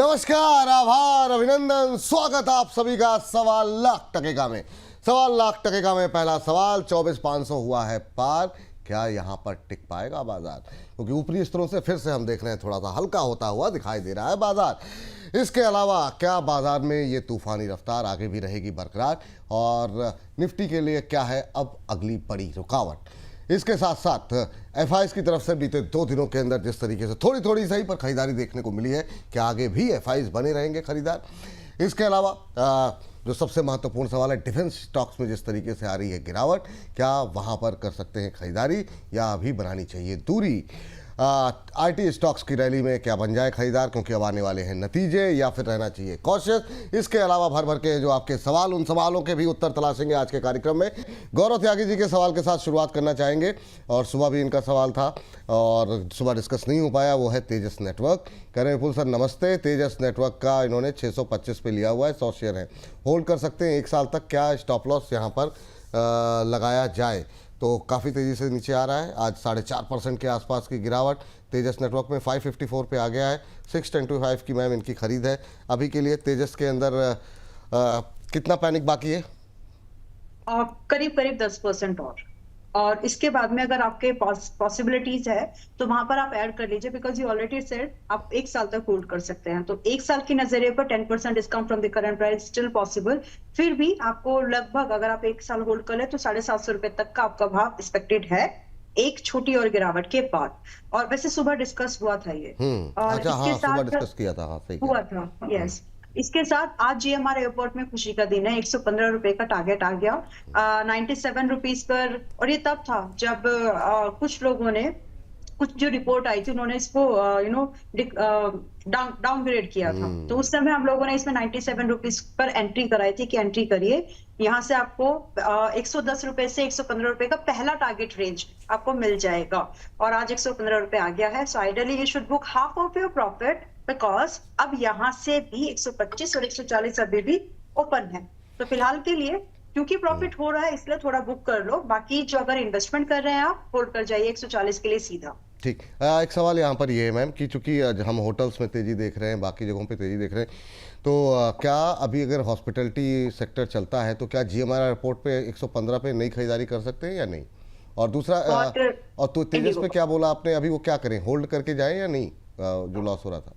नमस्कार, आभार, अभिनंदन, स्वागत आप सभी का 1.25 लाख में। 1.25 लाख में पहला सवाल 24,500 हुआ है पार। क्या यहाँ पर टिक पाएगा बाजार? क्योंकि ऊपरी स्तरों से फिर से हम देख रहे हैं थोड़ा सा हल्का होता हुआ दिखाई दे रहा है बाजार। इसके अलावा क्या बाजार में ये तूफानी रफ्तार आगे भी रहेगी बरकरार? और निफ्टी के लिए क्या है अब अगली बड़ी रुकावट? इसके साथ साथ एफआईज की तरफ से बीते 2 दिनों के अंदर जिस तरीके से थोड़ी थोड़ी सही पर खरीदारी देखने को मिली है, क्या आगे भी एफआईज बने रहेंगे खरीदार? इसके अलावा जो सबसे महत्वपूर्ण सवाल है, डिफेंस स्टॉक्स में जिस तरीके से आ रही है गिरावट, क्या वहां पर कर सकते हैं खरीदारी या अभी बनानी चाहिए दूरी? आईटी स्टॉक्स की रैली में क्या बन जाए खरीदार, क्योंकि अब आने वाले हैं नतीजे, या फिर रहना चाहिए कॉशियस? इसके अलावा भर भर के जो आपके सवाल, उन सवालों के भी उत्तर तलाशेंगे आज के कार्यक्रम में। गौरव त्यागी जी के सवाल के साथ शुरुआत करना चाहेंगे, और सुबह भी इनका सवाल था और सुबह डिस्कस नहीं हो पाया, वो है तेजस नेटवर्क। कह रहे विपुल सर नमस्ते, तेजस नेटवर्क का इन्होंने 625 पे लिया हुआ है, 100 शेयर है, होल्ड कर सकते हैं 1 साल तक, क्या स्टॉप लॉस यहाँ पर लगाया जाए? तो काफ़ी तेज़ी से नीचे आ रहा है, आज 4.5% के आसपास की गिरावट तेजस नेटवर्क में 554 पे आ गया है। 625 की मैम इनकी खरीद है अभी के लिए। तेजस के अंदर कितना पैनिक बाकी है? करीब करीब 10% और इसके बाद में अगर आपके पॉसिबिलिटीज है तो वहां पर आप ऐड कर लीजिए, बिकॉज यू ऑलरेडी सेड आप 1 साल तक होल्ड कर सकते हैं। तो 1 साल की नजरिए पर 10% discount from the current price still possible. फिर भी आपको लगभग अगर आप 1 साल होल्ड कर ले तो 750 रुपए तक का आपका भाव एक्सपेक्टेड है, एक छोटी और गिरावट के बाद। और वैसे सुबह डिस्कस हुआ था ये, और अच्छा, इसके हाँ, साथ सुबह डिस्कस किया था, हाँ, सही हुआ था, यस। इसके साथ आज जीएमआर एयरपोर्ट में खुशी का दिन है, 115 रुपए का टारगेट आ गया 97 रुपीज पर। और ये तब था जब कुछ लोगों ने, कुछ जो रिपोर्ट आई थी उन्होंने इसको डाउनग्रेड किया था। तो उस समय हम लोगों ने इसमें 97 रुपीज पर एंट्री कराई थी कि एंट्री करिए, यहाँ से आपको 110 रुपए से 115 रुपए का पहला टारगेट रेंज आपको मिल जाएगा। और आज 115 रुपए आ गया है। So ideally you should book half of your profit, because अब यहाँ से भी 125 और 140 अभी भी ओपन है। तो फिलहाल के लिए क्योंकि प्रॉफिट हो रहा है इसलिए थोड़ा बुक कर लो, बाकी जो अगर इन्वेस्टमेंट कर रहे हैं आप होल्ड कर जाइए 140 के लिए सीधा। ठीक। एक सवाल यहाँ पर ये है मैम कि चूंकि हम होटल्स में तेज़ी देख रहे हैं, बाकी जगहों पे तेज़ी देख रहे हैं, तो क्या अभी अगर हॉस्पिटलिटी सेक्टर चलता है तो क्या जीएमआर एयरपोर्ट पे 115 पे नई खरीदारी कर सकते हैं या नहीं? और दूसरा और तो तेजस पे क्या बोला आपने, अभी वो क्या करें, होल्ड करके जाएं या नहीं? जो लॉस हो रहा था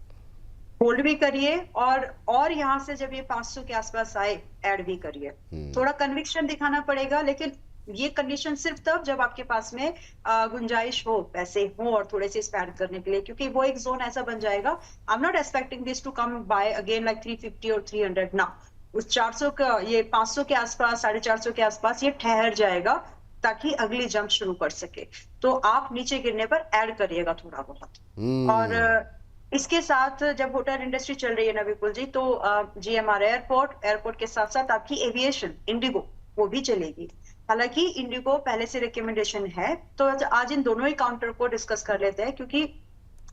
होल्ड भी करिए, और यहाँ से जब ये 500 के आसपास आए ऐड भी करिए। थोड़ा कन्विक्शन दिखाना पड़ेगा, लेकिन ये कंडीशन सिर्फ तब जब आपके पास में गुंजाइश हो, पैसे हो और थोड़े से स्पेंड करने के लिए, क्योंकि वो एक जोन ऐसा बन जाएगा। I am not expecting this to come by again like 350 और 300 ना। उस 400 का, ये 500 के आसपास, 450 के आसपास ये ठहर जाएगा ताकि अगली जंप शुरू कर सके। तो आप नीचे गिरने पर ऐड करिएगा थोड़ा बहुत। और इसके साथ जब होटल इंडस्ट्री चल रही है ना विपुल जी, तो जीएमआर एयरपोर्ट के साथ साथ आपकी एविएशन इंडिगो वो भी चलेगी। हालांकि इंडिगो पहले से रिकमेंडेशन है, तो आज इन दोनों ही काउंटर को डिस्कस कर लेते हैं, क्योंकि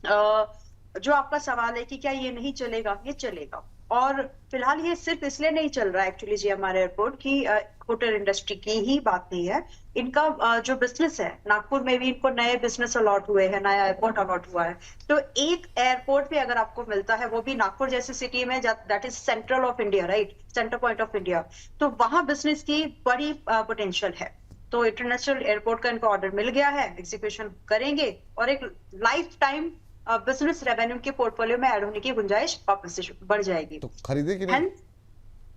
जो आपका सवाल है कि क्या ये नहीं चलेगा, ये चलेगा। और फिलहाल ये सिर्फ इसलिए नहीं चल रहा है एक्चुअली जीएमआर एयरपोर्ट की होटल इंडस्ट्री की ही बात नहीं है, इनका जो बिजनेस है नागपुर में भी इनको नए बिजनेस अलॉट हुए हैं, नया एयरपोर्ट अलॉट हुआ है। तो एक एयरपोर्ट भी अगर आपको मिलता है, वो भी नागपुर जैसी सिटी में, that is central of India, right, centre point of India, तो वहां बिजनेस की बड़ी पोटेंशियल है। तो इंटरनेशनल एयरपोर्ट का इनको ऑर्डर मिल गया है, एग्जीक्यूशन करेंगे और एक लाइफ टाइम बिजनेस रेवेन्यू के पोर्टफोलियो में ऐड होने की गुंजाइश वापस से बढ़ जाएगी। तो खरीदे कि नहीं?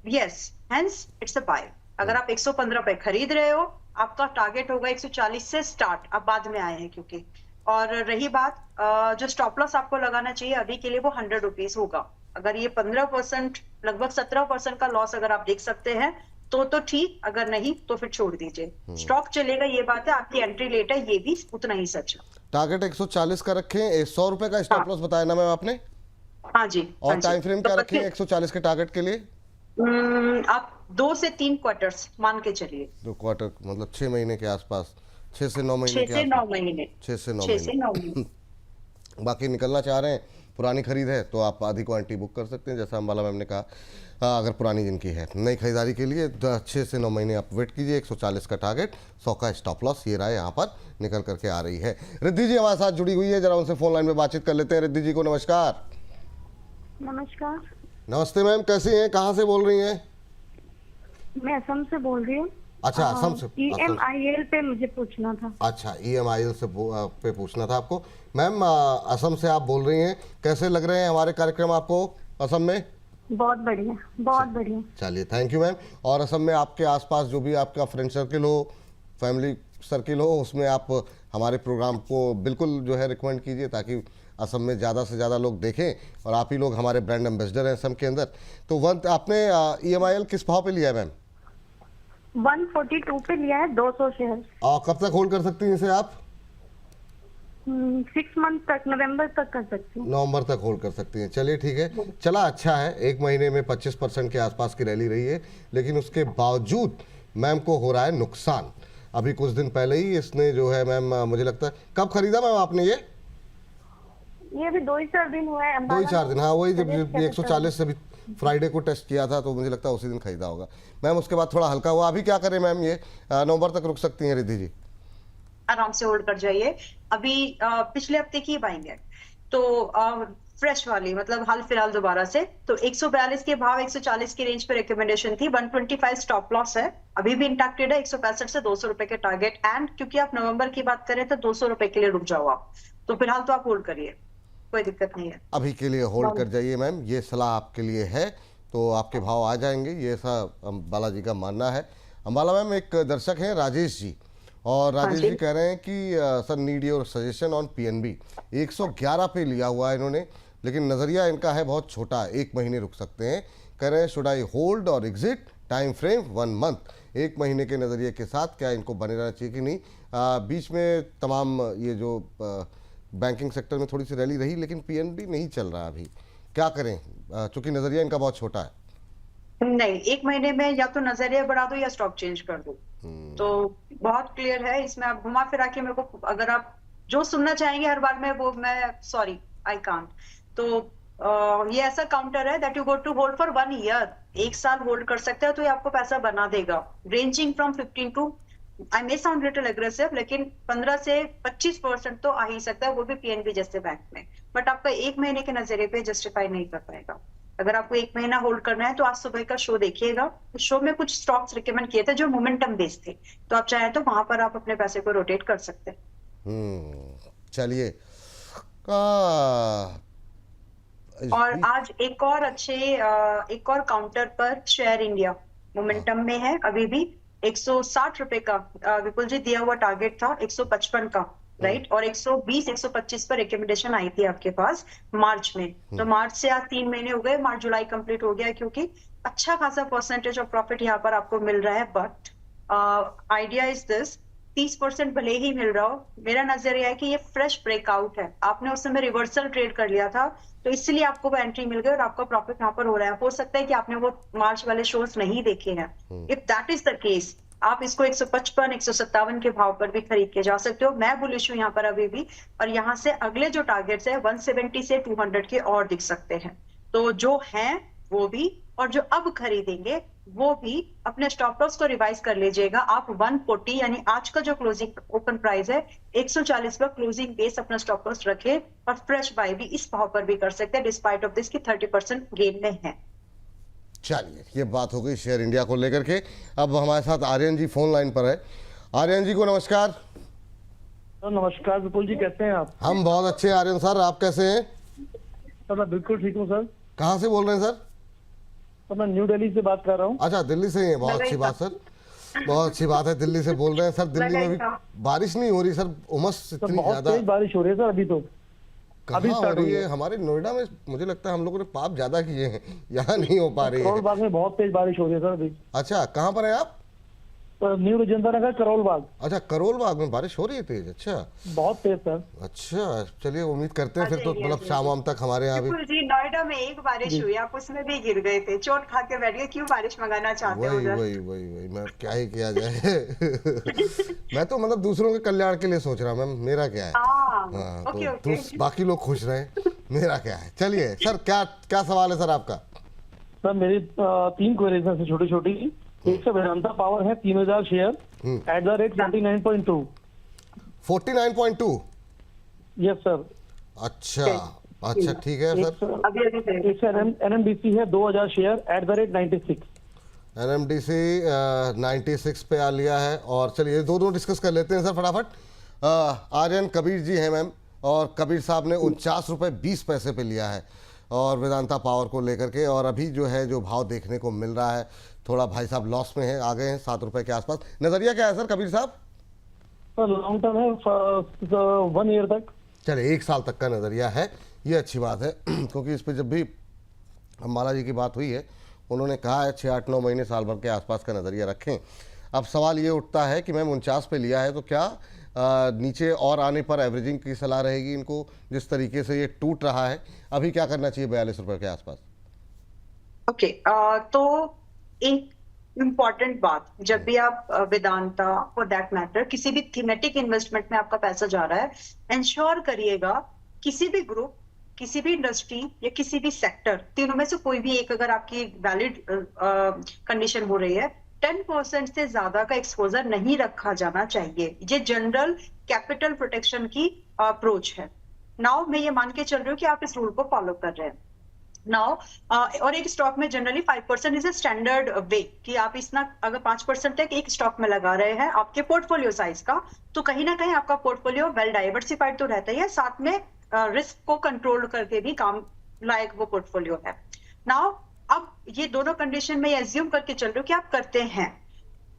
Yes, hence it's a buy. अगर आप 115 पे खरीद रहे हो, आपका टारगेट होगा 140 से स्टार्ट, अब बाद में आए हैं क्योंकि। और रही बात जो स्टॉप लॉस आपको लगाना चाहिए अभी के लिए, वो 100 रुपीज होगा। अगर ये 15%, लगभग 17% का लॉस अगर आप देख सकते हैं तो ठीक, अगर नहीं तो फिर छोड़ दीजिए। स्टॉक चलेगा, ये बात है। आपकी एंट्री लेट है, ये भी उतना ही सच है। टारगेट 140 का रखें, 100 रुपए का स्टॉप लॉस बताया ना मैम आपने? हाँ जी। और टाइम फ्रेम क्या रखें 140 के टारगेट के लिए? आप 2 से 3 क्वार्टर्स मान के चलिए। 2 क्वार्टर मतलब 6 महीने के आसपास, 6 से 9 महीने 6 से 9 महीने 6 से 9 महीने। बाकी निकलना चाह रहे हैं, पुरानी खरीद है तो आप आधी क्वांटिटी बुक कर सकते हैं, जैसा अम्बाला मैम ने कहा। अगर पुरानी जिनकी है, नई खरीदारी के लिए 6 से 9 महीने आप वेट कीजिए। 140 का टारगेट, 100 का स्टॉप लॉस, ये राय यहाँ पर निकल करके आ रही है। रिद्धि जी हमारे साथ जुड़ी हुई है, जरा उनसे फोन लाइन में बातचीत कर लेते हैं। रिद्धि जी को नमस्कार। नमस्कार। नमस्ते मैम, कैसी हैं, कहाँ से बोल रही हैं? मैं असम से बोल रही हूँ। अच्छा, असम से। EMIL पे मुझे पूछना था। अच्छा, EMIL से पे पूछना था आपको। मैम असम से आप बोल रही हैं, कैसे लग रहे हैं हमारे कार्यक्रम आपको असम में? बहुत बढ़िया, बहुत बढ़िया। चलिए, थैंक यू मैम। और असम में आपके आसपास जो भी आपका फ्रेंड सर्किल हो, फैमिली सर्किल हो, उसमें आप हमारे प्रोग्राम को बिल्कुल जो है रिकमेंड कीजिए, ताकि असम में ज़्यादा से ज़्यादा लोग देखें। और आप ही लोग हमारे ब्रांड एम्बेसडर हैं असम के अंदर। तो आपने EMIL किस भाव पे लिया है मैम? 142 पे लिया है, 200 शेयर। और कब तक होल्ड कर सकती हैं इसे आप? 6 मंथ तक, नवंबर तक कर सकती हूँ। नवंबर तक होल्ड कर सकती हैं। चलिए ठीक है, चला अच्छा है। एक महीने में 25% के आसपास की रैली रही है, लेकिन उसके बावजूद मैम को हो रहा है नुकसान। अभी कुछ दिन पहले ही इसने जो है मैम, मुझे लगता है, कब खरीदा मैम आपने ये? अभी 2-4 दिन हुआ है। 2-4 दिन, हाँ वही, जब अंबाला 140 से भी फ्राइडे को टेस्ट किया था, तो मुझे लगता है उसी दिन खरीदा होगा मैम। उसके बाद थोड़ा हल्का हुआ। अभी क्या करें मैम, ये नवंबर तक रुक सकती हैं रिद्धि जी? आराम से होल्ड कर जाइए। अभी पिछले हफ्ते की बाइंग है, तो फ्रेश वाली, मतलब हाल फिलहाल दोबारा से, तो 142 के भाव 140 की रेंज पे रिकमेंडेशन थी। 125 स्टॉप लॉस है, अभी भी इंटैक्टेड है। 165 से 200 रुपए के टारगेट, एंड क्योंकि आप नवंबर की बात करें तो 200 रुपए के लिए रुक जाओ आप। तो फिलहाल तो आप होल्ड करिए, कोई दिक्कत नहीं है। अभी के लिए होल्ड कर जाइए मैम, ये सलाह आपके लिए है। तो आपके भाव आ जाएंगे, ये ऐसा अम्बाला जी का मानना है। अम्बाला मैम एक दर्शक हैं राजेश जी, और राजेश जी कह रहे हैं कि sir need your suggestion on PNB। 111 पे लिया हुआ है इन्होंने, लेकिन नज़रिया इनका है बहुत छोटा, 1 महीने रुक सकते हैं। कह रहे हैं शुड आई होल्ड और एग्जिट, टाइम फ्रेम 1 मंथ। 1 महीने के नज़रिए के साथ क्या इनको बने रहना चाहिए कि नहीं? बीच में तमाम ये जो बैंकिंग सेक्टर में थोड़ी सी रैली रही, लेकिन PNB नहीं चल रहा अभी, क्या करें? चूंकि नज़रिया इनका बहुत छोटा है। नहीं, 1 महीने में या तो नजरिया बढ़ा दो या स्टॉक चेंज कर दो। तो बहुत क्लियर है इसमें। आप घुमा फिरा के मेरे को अगर आप जो सुनना चाहेंगे हर बार में, वो मैं सॉरी आई कांट। तो ये ऐसा काउंटर है that you go to hold for 1 year. 1 साल होल्ड कर सकते हो, तो ये आपको पैसा बना देगा। Ranging from 15 to, I may sound little aggressive, लेकिन 15 से 25% तो आ ही सकता है, वो भी PNB जैसे बैंक में। बट आपका 1 महीने के नजरिए पे जस्टिफाई नहीं कर पाएगा। अगर आपको 1 महीना होल्ड करना है तो आज सुबह का शो देखिएगा। उस शो में कुछ स्टॉक्स रिकमेंड किए थे जो मोमेंटम बेस्ड थे, तो आप चाहें तो वहां पर आप अपने पैसे को रोटेट कर सकते हैं। चलिए। और आज एक और काउंटर पर शेयर इंडिया मोमेंटम में है अभी भी। 160 रुपए का विपुल जी दिया हुआ टारगेट था, 155 का, राइट। और 120 125 पर रिकमेंडेशन आई थी आपके पास मार्च में। तो मार्च से आज 3 महीने हो गए, मार्च जुलाई कंप्लीट हो गया, क्योंकि अच्छा खासा परसेंटेज ऑफ प्रॉफिट यहाँ पर आपको मिल रहा है। बट आइडिया इज दिस, 30% भले ही मिल रहा हो, मेरा नजरिया है कि ये फ्रेश ब्रेकआउट है। आपने उस समय रिवर्सल ट्रेड कर लिया था, तो इसलिए आपको वो एंट्री मिल गई और आपका प्रॉफिट यहाँ पर हो रहा है। हो सकता है कि आपने वो मार्च वाले शोज नहीं देखे हैं। If that is the case, आप इसको 155 157 के भाव पर भी खरीद के जा सकते हो। मैं बुलिश हूं यहाँ पर अभी भी, और यहाँ से अगले जो टारगेट्स है 170 से 200 के और दिख सकते हैं। तो जो हैं वो भी, और जो अब खरीदेंगे वो भी, अपने स्टॉप लॉस को रिवाइज कर लीजिएगा। आप 140 यानी आज का जो क्लोजिंग ओपन प्राइस है 140 पर क्लोजिंग बेस अपना स्टॉप लॉस रखे, और फ्रेश बाय भी इस भाव पर भी कर सकते हैं, डिस्पाइट ऑफ दिस की 30% गेन में है। चलिए, ये बात हो गई शेयर इंडिया को लेकर के। अब हमारे साथ आर्यन जी फोन लाइन पर है। आर्यन जी को नमस्कार। नमस्कार विपुल जी, कैसे हैं आप? हम बहुत अच्छे हैं आर्यन सर, आप कैसे हैं? सर मैं बिल्कुल ठीक हूँ सर। कहाँ से बोल रहे हैं सर? सर मैं न्यू दिल्ली से बात कर रहा हूँ। अच्छा, दिल्ली से ही है, बहुत अच्छी बात सर, बहुत अच्छी बात है। दिल्ली से बोल रहे हैं सर। दिल्ली में भी बारिश नहीं हो रही सर, उमस इतनी बहुत ज्यादा। तेज बारिश हो रही है सर अभी तो। कहाँ हो रही है? हमारे नोएडा में मुझे लगता है हम लोगों ने पाप ज्यादा किए हैं, यहाँ नहीं हो पा रही करोल है। बाग में बहुत तेज बारिश हो रही है सर अभी। अच्छा, कहाँ पर है आप? तो न्यू राजेंद्र नगर करोल बाग। अच्छा, करोल बाग में बारिश हो रही है तेज? अच्छा बहुत तेज सर। अच्छा, चलिए उम्मीद करते हैं फिर तो मतलब शाम वाम तक हमारे यहाँ भी। बिल्कुल जी, नोएडा में एक बारिश हुई, आप उसमें भी गिर गए थे, चोट खा के बैठ गए। क्यों बारिश मंगाना चाहते हो वही उधर? वही वही वही मैं क्या ही किया जाए। मैं तो मतलब दूसरों के कल्याण के लिए सोच रहा हूँ मैम, मेरा क्या है। हाँ, ओके, तो बाकी लोग खुश रहे, मेरा क्या है। चलिए सर, क्या क्या सवाल है सर आपका? सर मेरी 3 क्वेरीज हैं छोटी छोटी। एक से वेदांता पावर है 3000 share eight the rate 49.2। 49.2? Yes sir. अच्छा, अच्छा ठीक है सर। एक सर NMDC है 2000 शेयर @96। NMDC 96 पे आ लिया है। और चलिए दोनों डिस्कस कर लेते हैं सर फटाफट। आर्यन कबीर जी हैं मैम, और कबीर साहब ने 49 रुपये 20 पैसे पे लिया है और वेदांता पावर को लेकर के। और अभी जो है जो भाव देखने को मिल रहा है, थोड़ा भाई साहब लॉस में है, आ गए हैं 7 रुपये के आसपास। नज़रिया क्या है सर कबीर साहब? सर लॉन्ग टर्म है 1 ईयर तक। चलिए 1 साल तक का नज़रिया है, ये अच्छी बात है क्योंकि इस पर जब भी अम्बाला जी की बात हुई है उन्होंने कहा है 6-8-9 महीने साल भर के आसपास का नज़रिया रखें। अब सवाल ये उठता है कि मैम 49 पे लिया है तो क्या नीचे और आने पर एवरेजिंग की सलाह रहेगी इनको? जिस तरीके से ये टूट रहा है अभी क्या करना चाहिए 42 रुपये के आसपास? ओके, तो एक इम्पॉर्टेंट बात, जब भी आप वेदांता फॉर दैट मैटर किसी भी थीमेटिक इन्वेस्टमेंट में आपका पैसा जा रहा है, इंश्योर करिएगा किसी भी ग्रुप, किसी भी इंडस्ट्री या किसी भी सेक्टर, तीनों में से कोई भी एक अगर आपकी वैलिड कंडीशन हो रही है, 10% से ज्यादा का एक्सपोजर नहीं रखा जाना चाहिए। ये जनरल कैपिटल प्रोटेक्शन की अप्रोच है। नाउ मैं ये मान के चल रही हूँ कि आप इस रूल को फॉलो कर रहे हैं। नाउ और एक स्टॉक में जनरली 5% इज ए स्टैंडर्ड वे कि आप इतना अगर 5% तक एक स्टॉक में लगा रहे हैं आपके पोर्टफोलियो साइज का, तो कहीं ना कहीं आपका पोर्टफोलियो वेल डाइवर्सिफाइड तो रहता ही है, साथ में रिस्क को कंट्रोल करके भी काम लायक वो पोर्टफोलियो है। नाउ अब ये दोनों कंडीशन में एज्यूम करके चल रही हूँ कि आप करते हैं।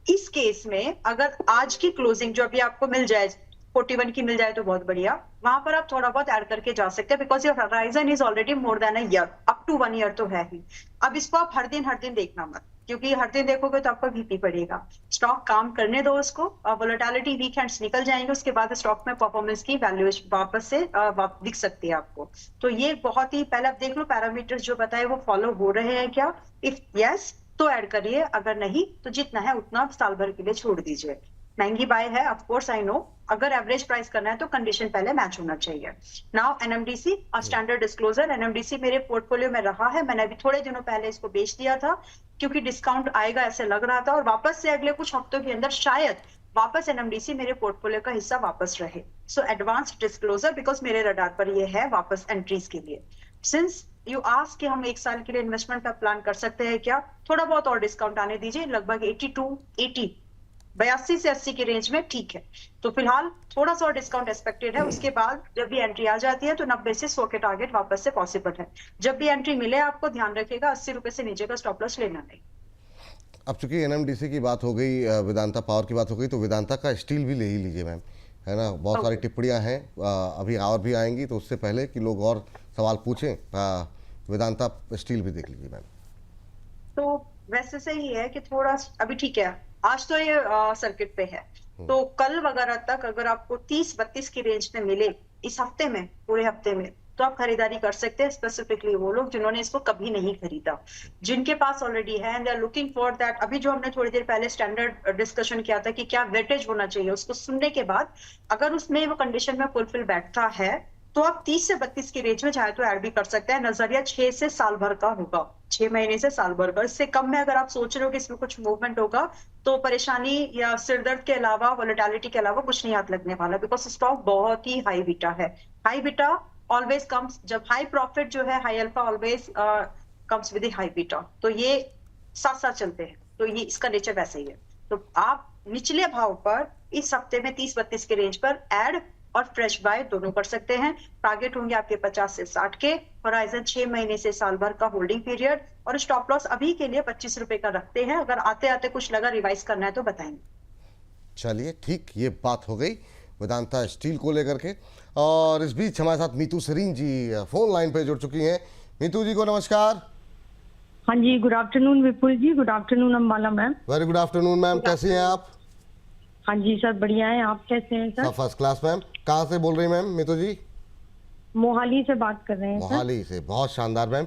इस केस में अगर आज की क्लोजिंग जो अभी आपको मिल जाए 41 की मिल जाए तो बहुत बढ़िया, वहां पर आप थोड़ा बहुत ऐड करके जा सकते हैं, because your horizon is already more than a year, up to 1 year तो है ही। अब इसको आप हर दिन देखना मत, क्योंकि हर दिन देखोगे तो आपका बीपी बढ़ेगा। स्टॉक काम करने दो उसको, वोलेटिलिटी वीकेंड्स निकल जाएंगे, उसके बाद स्टॉक में परफॉर्मेंस की वैल्यूएशन वापस से दिख सकती है आपको। तो ये बहुत ही पहले आप देख लो पैरामीटर्स जो बताए वो फॉलो हो रहे हैं क्या। इफ यस तो ऐड करिए, अगर नहीं तो जितना है उतना साल भर के लिए छोड़ दीजिए। महंगी बाय है ऑफ कोर्स आई नो, अगर एवरेज प्राइस करना है तो कंडीशन पहले मैच होना चाहिए। Now NMDC standard disclosure, NMDC मेरे पोर्टफोलियो में रहा है, मैंने अभी थोड़े दिनों पहले इसको बेच दिया था क्योंकि डिस्काउंट आएगा ऐसे लग रहा था, और वापस से अगले कुछ हफ्तों के अंदर शायद वापस एनएमडीसी मेरे पोर्टफोलियो का हिस्सा वापस रहे। सो एडवांस डिस्क्लोजर बिकॉज मेरे रडार पर ये है वापस एंट्रीज के लिए। सिंस यू आस्क कि हम 1 साल के लिए इन्वेस्टमेंट का प्लान कर सकते हैं क्या, थोड़ा बहुत और डिस्काउंट आने दीजिए, लगभग 82 से 80 की रेंज में ठीक है। तो फिलहाल थोड़ा सा और डिस्काउंट एक्सपेक्टेड है, उसके बाद जब भी एंट्री आ जाती है तो 90 से 100 के टारगेट वापस से पॉसिबल है। जब भी एंट्री मिले आपको ध्यान रखिएगा 80 रुपए से नीचे का स्टॉप लॉस लेना नहीं। अब चूंकि एनएमडीसी की बात हो गई, वेदांता पावर की बात हो गई, तो वेदांता का स्टील भी ले ही लीजिए मैम, है ना। बहुत सारी टिप्पणियां हैं, अभी और भी आएंगी, तो उससे पहले कि लोग और सवाल पूछें वेदांता स्टील भी देख लीजिए मैम। तो वैसे से ही है कि थोड़ा अभी ठीक है, आज तो ये सर्किट पे है, तो कल वगैरह तक अगर आपको 30-32 की रेंज में मिले इस हफ्ते में, पूरे हफ्ते में, तो आप खरीदारी कर सकते हैं। स्पेसिफिकली वो लोग जिन्होंने इसको कभी नहीं खरीदा, जिनके पास ऑलरेडी है and they are looking for that. अभी जो हमने थोड़ी देर पहले स्टैंडर्ड डिस्कशन किया था कि क्या वेटेज होना चाहिए, उसको सुनने के बाद अगर उसमें वो कंडीशन में फुलफिल बैठता है तो आप 30 से 32 की रेंज में चाहे तो ऐड भी कर सकते हैं। नजरिया 6 से साल भर का होगा, 6 महीने से साल भर का। इससे कम में अगर आप सोच रहे हो कि इसमें कुछ मूवमेंट होगा तो परेशानी या सिरदर्द के अलावा, वोलेटिलिटी के अलावा कुछ नहीं हाथ लगने वाला, बिकॉज स्टॉक बहुत ही हाई बीटा है। हाई बीटा ऑलवेज कम्स, जब हाई प्रॉफिट जो है, high alpha always comes with high beta, तो ये साथ साथ चलते हैं, तो ये इसका नेचर वैसे ही है। तो आप निचले भाव पर इस हफ्ते में 30-32 के रेंज पर ऐड और फ्रेश बाय दोनों कर सकते हैं। टारगेट होंगे आपके 50 से 60 के, होराइजन 6 महीने से साल भर का होल्डिंग पीरियड, और स्टॉप लॉस अभी के लिए 25 रुपए का रखते हैं। अगर आते आते कुछ लगा रिवाइज करना है तो बताएंगे। चलिए ठीक, ये बात हो गई वेदांता स्टील को लेकर के। और इस बीच हमारे साथ मीतू सरीन जी फोन लाइन पे जुड़ चुकी हैं। मीतू जी को नमस्कार। हाँ जी, good afternoon Vipul ji, good afternoon Ambala ma'am. Very good afternoon ma'am, कैसी हैं आप? हाँ जी सर, बढ़िया है, आप कैसे हैं सर? First class ma'am. कहाँ से बोल रही हैं मैम मीतू जी? मोहाली से बात कर रहे हैं सर। मोहाली से, बहुत शानदार मैम।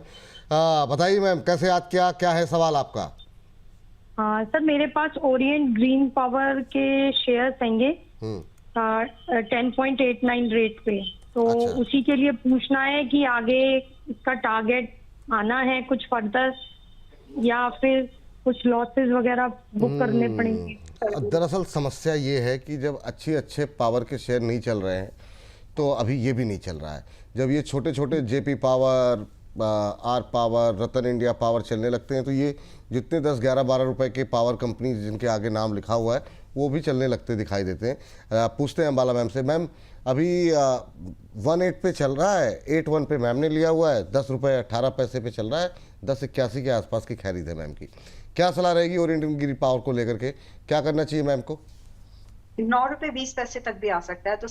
बताइए मैम, कैसे याद किया, क्या है सवाल आपका? हाँ सर, मेरे पास ओरिएंट ग्रीन पावर के शेयर्स हैंगे 10.89 रेट पे, तो अच्छा। उसी के लिए पूछना है कि आगे इसका टारगेट आना है कुछ फर्दर, या फिर कुछ लॉसेस वगैरह बुक करने पड़ेंगे? दरअसल समस्या ये है कि जब अच्छे पावर के शेयर नहीं चल रहे हैं तो अभी ये भी नहीं चल रहा है। जब ये छोटे छोटे JP power, R power, Rattan India power चलने लगते हैं तो ये जितने 10, 11, 12 रुपए के पावर कंपनी जिनके आगे नाम लिखा हुआ है वो भी चलने लगते दिखाई देते हैं। पूछते हैं अंबाला मैम से। मैम अभी 18 पे चल रहा है, 81 पे मैम ने लिया हुआ है, 10 रुपये 18 पैसे पे चल रहा है, 10.81 के आसपास की खरीद है मैम की। क्या सलाह रहेगी ओरिएंटल गिरी पावर को लेकर के, क्या करना चाहिए मैम को? 9 रुपए 20 पैसे तक भी आ सकता है, तो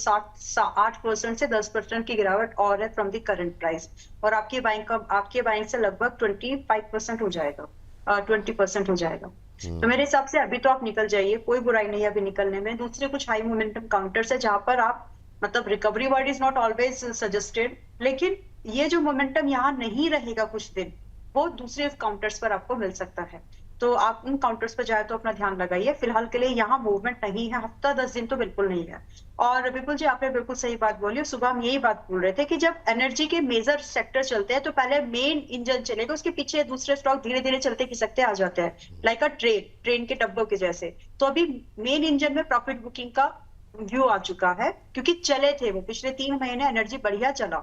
8% से 10% की गिरावट और है फ्रॉम द करंट प्राइस, और आपकी बाइंग से लगभग 25% हो जाएगा, 20% हो जाएगा। तो मेरे हिसाब से अभी तो आप निकल जाइए, कोई बुराई नहीं है अभी निकलने में। दूसरे कुछ हाई मोमेंटम काउंटर्स है जहां पर आप मतलब recovery word is not always suggested, लेकिन ये जो मोमेंटम यहाँ नहीं रहेगा कुछ दिन, वो दूसरे काउंटर्स पर आपको मिल सकता है। तो आप उन काउंटर्स पर जाए तो अपना ध्यान लगाइए। फिलहाल के लिए यहाँ मूवमेंट नहीं है, हफ्ता 10 दिन तो बिल्कुल नहीं है। और विपुल जी आपने बिल्कुल सही बात बोली। सुबह हम यही बात बोल रहे थे कि जब एनर्जी के मेजर सेक्टर चलते हैं तो पहले मेन इंजन चलेगा, उसके पीछे दूसरे स्टॉक धीरे धीरे चलते खिसकते आ जाते हैं, लाइक अ ट्रेन के डब्बों के जैसे। तो अभी मेन इंजन में प्रॉफिट बुकिंग का व्यू आ चुका है, क्योंकि चले थे वो पिछले 3 महीने एनर्जी बढ़िया चला,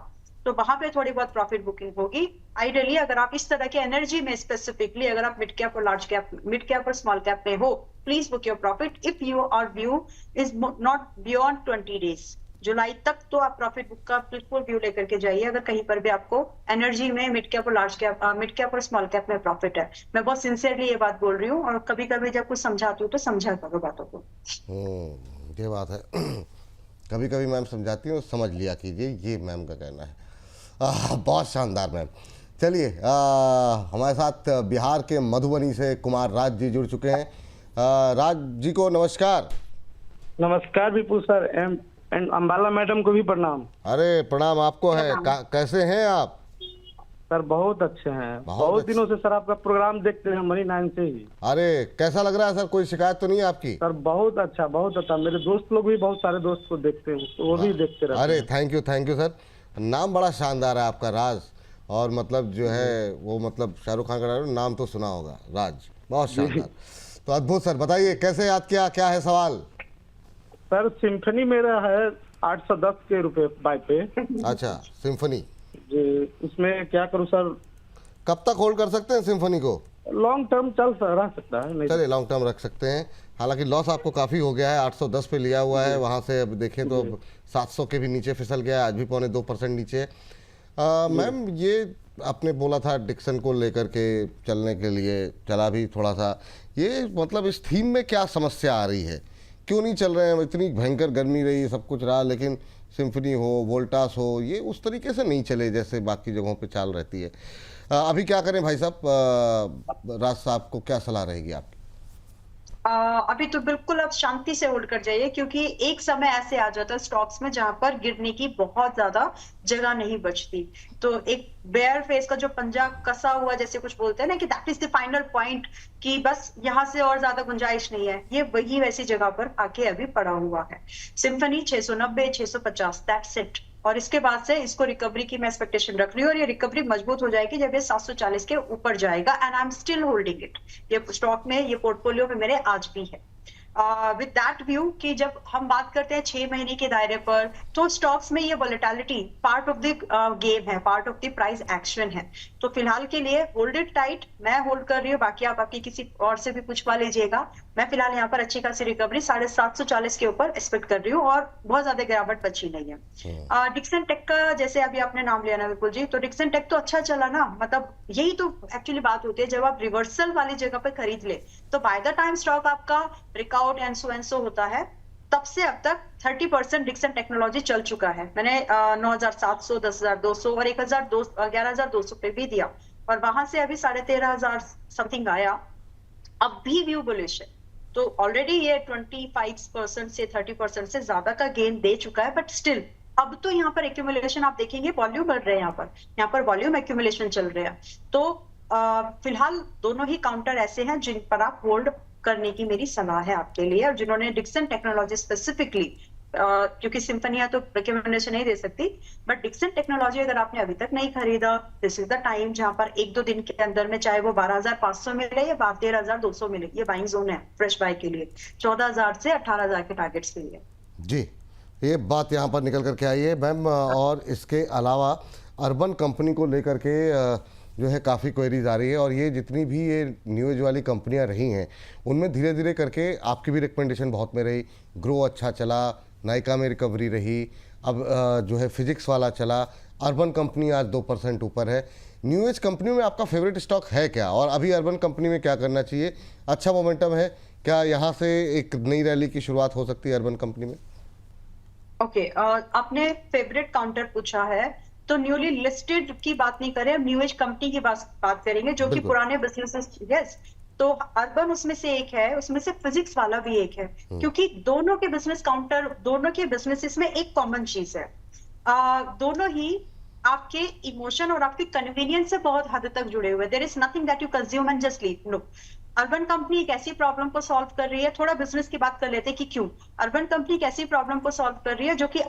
तो वहां पे थोड़ी बहुत प्रॉफिट बुकिंग होगी। आइडियली अगर आप इस तरह के एनर्जी में स्पेसिफिकली अगर आप मिड कैप और लार्ज कैप, मिड कैप और स्मॉल कैप में हो, please book your profit if your view is not beyond 20 days. जुलाई तक तो आप प्रॉफिट बुक का बिल्कुल व्यू लेकर के जाइए अगर कहीं पर भी आपको एनर्जी में मिड कैप और लार्ज कैप, मिड कैप और स्मॉल कैप में प्रॉफिट है। मैं बहुत सिंसियरली ये बात बोल रही हूँ, और कभी कभी जब कुछ समझाती हूँ तो समझा करो बातों को। ये बात है। कभी कभी मैम समझाती हूँ, समझ लिया कीजिए, ये मैम का कहना है। बहुत शानदार मैम। चलिए हमारे साथ बिहार के मधुबनी से कुमार राज जी जुड़ चुके हैं। राज जी को नमस्कार। नमस्कार विपुल सर एंड अंबाला मैडम को भी प्रणाम। अरे प्रणाम आपको है। कैसे हैं आप? सर बहुत अच्छे हैं, बहुत दिनों से सर आपका प्रोग्राम देखते हैं मनी 9 से ही। अरे कैसा लग रहा है सर, कोई शिकायत तो नहीं है आपकी? सर बहुत अच्छा, बहुत अच्छा। मेरे दोस्त लोग भी, बहुत सारे दोस्त को देखते हैं तो वो भी देखते रहते हैं। अरे थैंक यू सर। नाम बड़ा शानदार है आपका, राज, और मतलब जो है वो मतलब शाहरुख खान का नाम तो सुना होगा, राज, बहुत शानदार। तो अद्भुत सर, बताइए कैसे याद किया, क्या है सवाल? सर सिम्फनी मेरा है 810 के रुपए बाय पे। अच्छा सिम्फनी जी, उसमें क्या करूं सर? कब तक होल्ड कर सकते हैं सिम्फनी को? लॉन्ग टर्म रह सकता है। नहीं चलिए लॉन्ग टर्म रख सकते हैं। हालांकि लॉस आपको काफ़ी हो गया है, 810 पे लिया हुआ है, वहाँ से अब देखें तो 700 के भी नीचे फिसल गया, आज भी 0.25% नीचे है। मैम ये आपने बोला था डिक्सन को लेकर के चलने के लिए, चला भी थोड़ा सा, ये मतलब इस थीम में क्या समस्या आ रही है, क्यों नहीं चल रहे हैं? इतनी भयंकर गर्मी रही, सब कुछ रहा, लेकिन सिम्फनी हो, वोल्टास हो, ये उस तरीके से नहीं चले जैसे बाकी जगहों पे चाल रहती है। अभी क्या करें भाई साहब? राज साहब को क्या सलाह रहेगी आपकी? अभी तो बिल्कुल आप शांति से होल्ड कर जाइए, क्योंकि एक समय ऐसे आ जाता है स्टॉक्स में जहां पर गिरने की बहुत ज्यादा जगह नहीं बचती। तो एक बेयर फेस का जो पंजा कसा हुआ जैसे कुछ बोलते हैं ना कि that is the final point, कि बस यहाँ से और ज्यादा गुंजाइश नहीं है, ये वही वैसी जगह पर आके अभी पड़ा हुआ है। Symphony 690, 650, that's it. और इसके बाद से इसको रिकवरी की मैं एक्सपेक्टेशन रख रही हूँ, और ये रिकवरी मजबूत हो जाएगी जब ये 740 के ऊपर जाएगा, and I am still holding it. ये स्टॉक में, ये पोर्टफोलियो में मेरे आज भी है। विद दैट व्यू कि जब हम बात करते हैं 6 महीने के दायरे पर, तो स्टॉक्स में ये volatility part of the game है, part of the price action है। तो फिलहाल के लिए होल्ड इट टाइट, मैं होल्ड कर रही हूँ, बाकी आप आपकी किसी और से भी पूछवा लीजिएगा। मैं फिलहाल यहाँ पर अच्छी खासी रिकवरी 740 के ऊपर एक्सपेक्ट कर रही हूँ, और बहुत ज्यादा गिरावट बची नहीं है। डिक्सन टेक का जैसे अभी आपने नाम लिया ना विपुल जी, तो डिक्सन टेक तो अच्छा चला ना, मतलब यही तो एक्चुअली बात होती है, जब आप रिवर्सल वाली जगह पर खरीद ले तो बाय द टाइम स्टॉक आपका रिकवर एंड सो होता है, तब से अब तक 30% डिक्सन टेक्नोलॉजी चल चुका है। मैंने 9,700, 10,200 और 11,200 पे भी दिया, और वहां से अभी 13,500 समथिंग आया। अब भी व्यू बुलिश है, तो ऑलरेडी ये 25% से 30% से ज्यादा का गेन दे चुका है, बट स्टिल अब तो यहाँ पर एक्यूमुलेशन आप देखेंगे, वॉल्यूम बढ़ रहे हैं, यहाँ पर वॉल्यूम एक्यूमुलेशन चल रहे हैं। तो फिलहाल दोनों ही काउंटर ऐसे हैं जिन पर आप होल्ड करने की मेरी सलाह है आपके लिए। और जिन्होंने डिक्सन टेक्नोलॉजी स्पेसिफिकली, क्योंकि सिम्फनिया तो रिकमेंडेशन नहीं दे सकती, बट डिक्सन टेक्नोलॉजी अगर आपने अभी तक नहीं खरीदा, दिस इज द टाइम जहां पर 1-2 दिन के अंदर में, चाहे वो 12,500 मिले या 13,200 मिले, ये बाइंग जोन है फ्रेश बाय के लिए, 14,000 से 18,000 के टारगेट्स के लिए। जी ये बात यहाँ पर निकल कर के आई है मैम। और इसके अलावा अर्बन कंपनी को लेकर के जो है काफ़ी क्वेरीज आ रही है, और ये जितनी भी ये न्यू एज वाली कंपनियाँ रही हैं उनमें धीरे धीरे करके आपकी भी रिकमेंडेशन बहुत में रही, ग्रो अच्छा चला, नायका में रिकवरी रही, अब जो है फिजिक्स वाला चला, अर्बन कंपनी आज 2% ऊपर है। न्यू एज कंपनियों में आपका फेवरेट स्टॉक है क्या, और अभी अर्बन कंपनी में क्या करना चाहिए? अच्छा मोमेंटम है क्या, यहाँ से एक नई रैली की शुरुआत हो सकती है अर्बन कंपनी में? ओके, आपने फेवरेट काउंटर पूछा है, तो न्यूली लिस्टेड की बात नहीं करें, न्यू एज कंपनी की बात करेंगे जो कि बिल्कुल। पुराने बिजनेसेस। यस, तो अर्बन उसमें से एक है, उसमें से फिजिक्स वाला भी एक है, क्योंकि दोनों के बिजनेस काउंटर, दोनों के बिजनेसेस में एक कॉमन चीज है, दोनों ही आपके इमोशन और आपके कन्वीनियंस से बहुत हद तक जुड़े हुए। There is nothing that you consume and just leave. No, Urban Company एक ऐसी प्रॉब्लम को सॉल्व कर रही है। थोड़ा बिजनेस की बात कर लेते हैं कि क्यों अर्बन कंपनी एक ऐसी प्रॉब्लम को सॉल्व कर रही है जो कि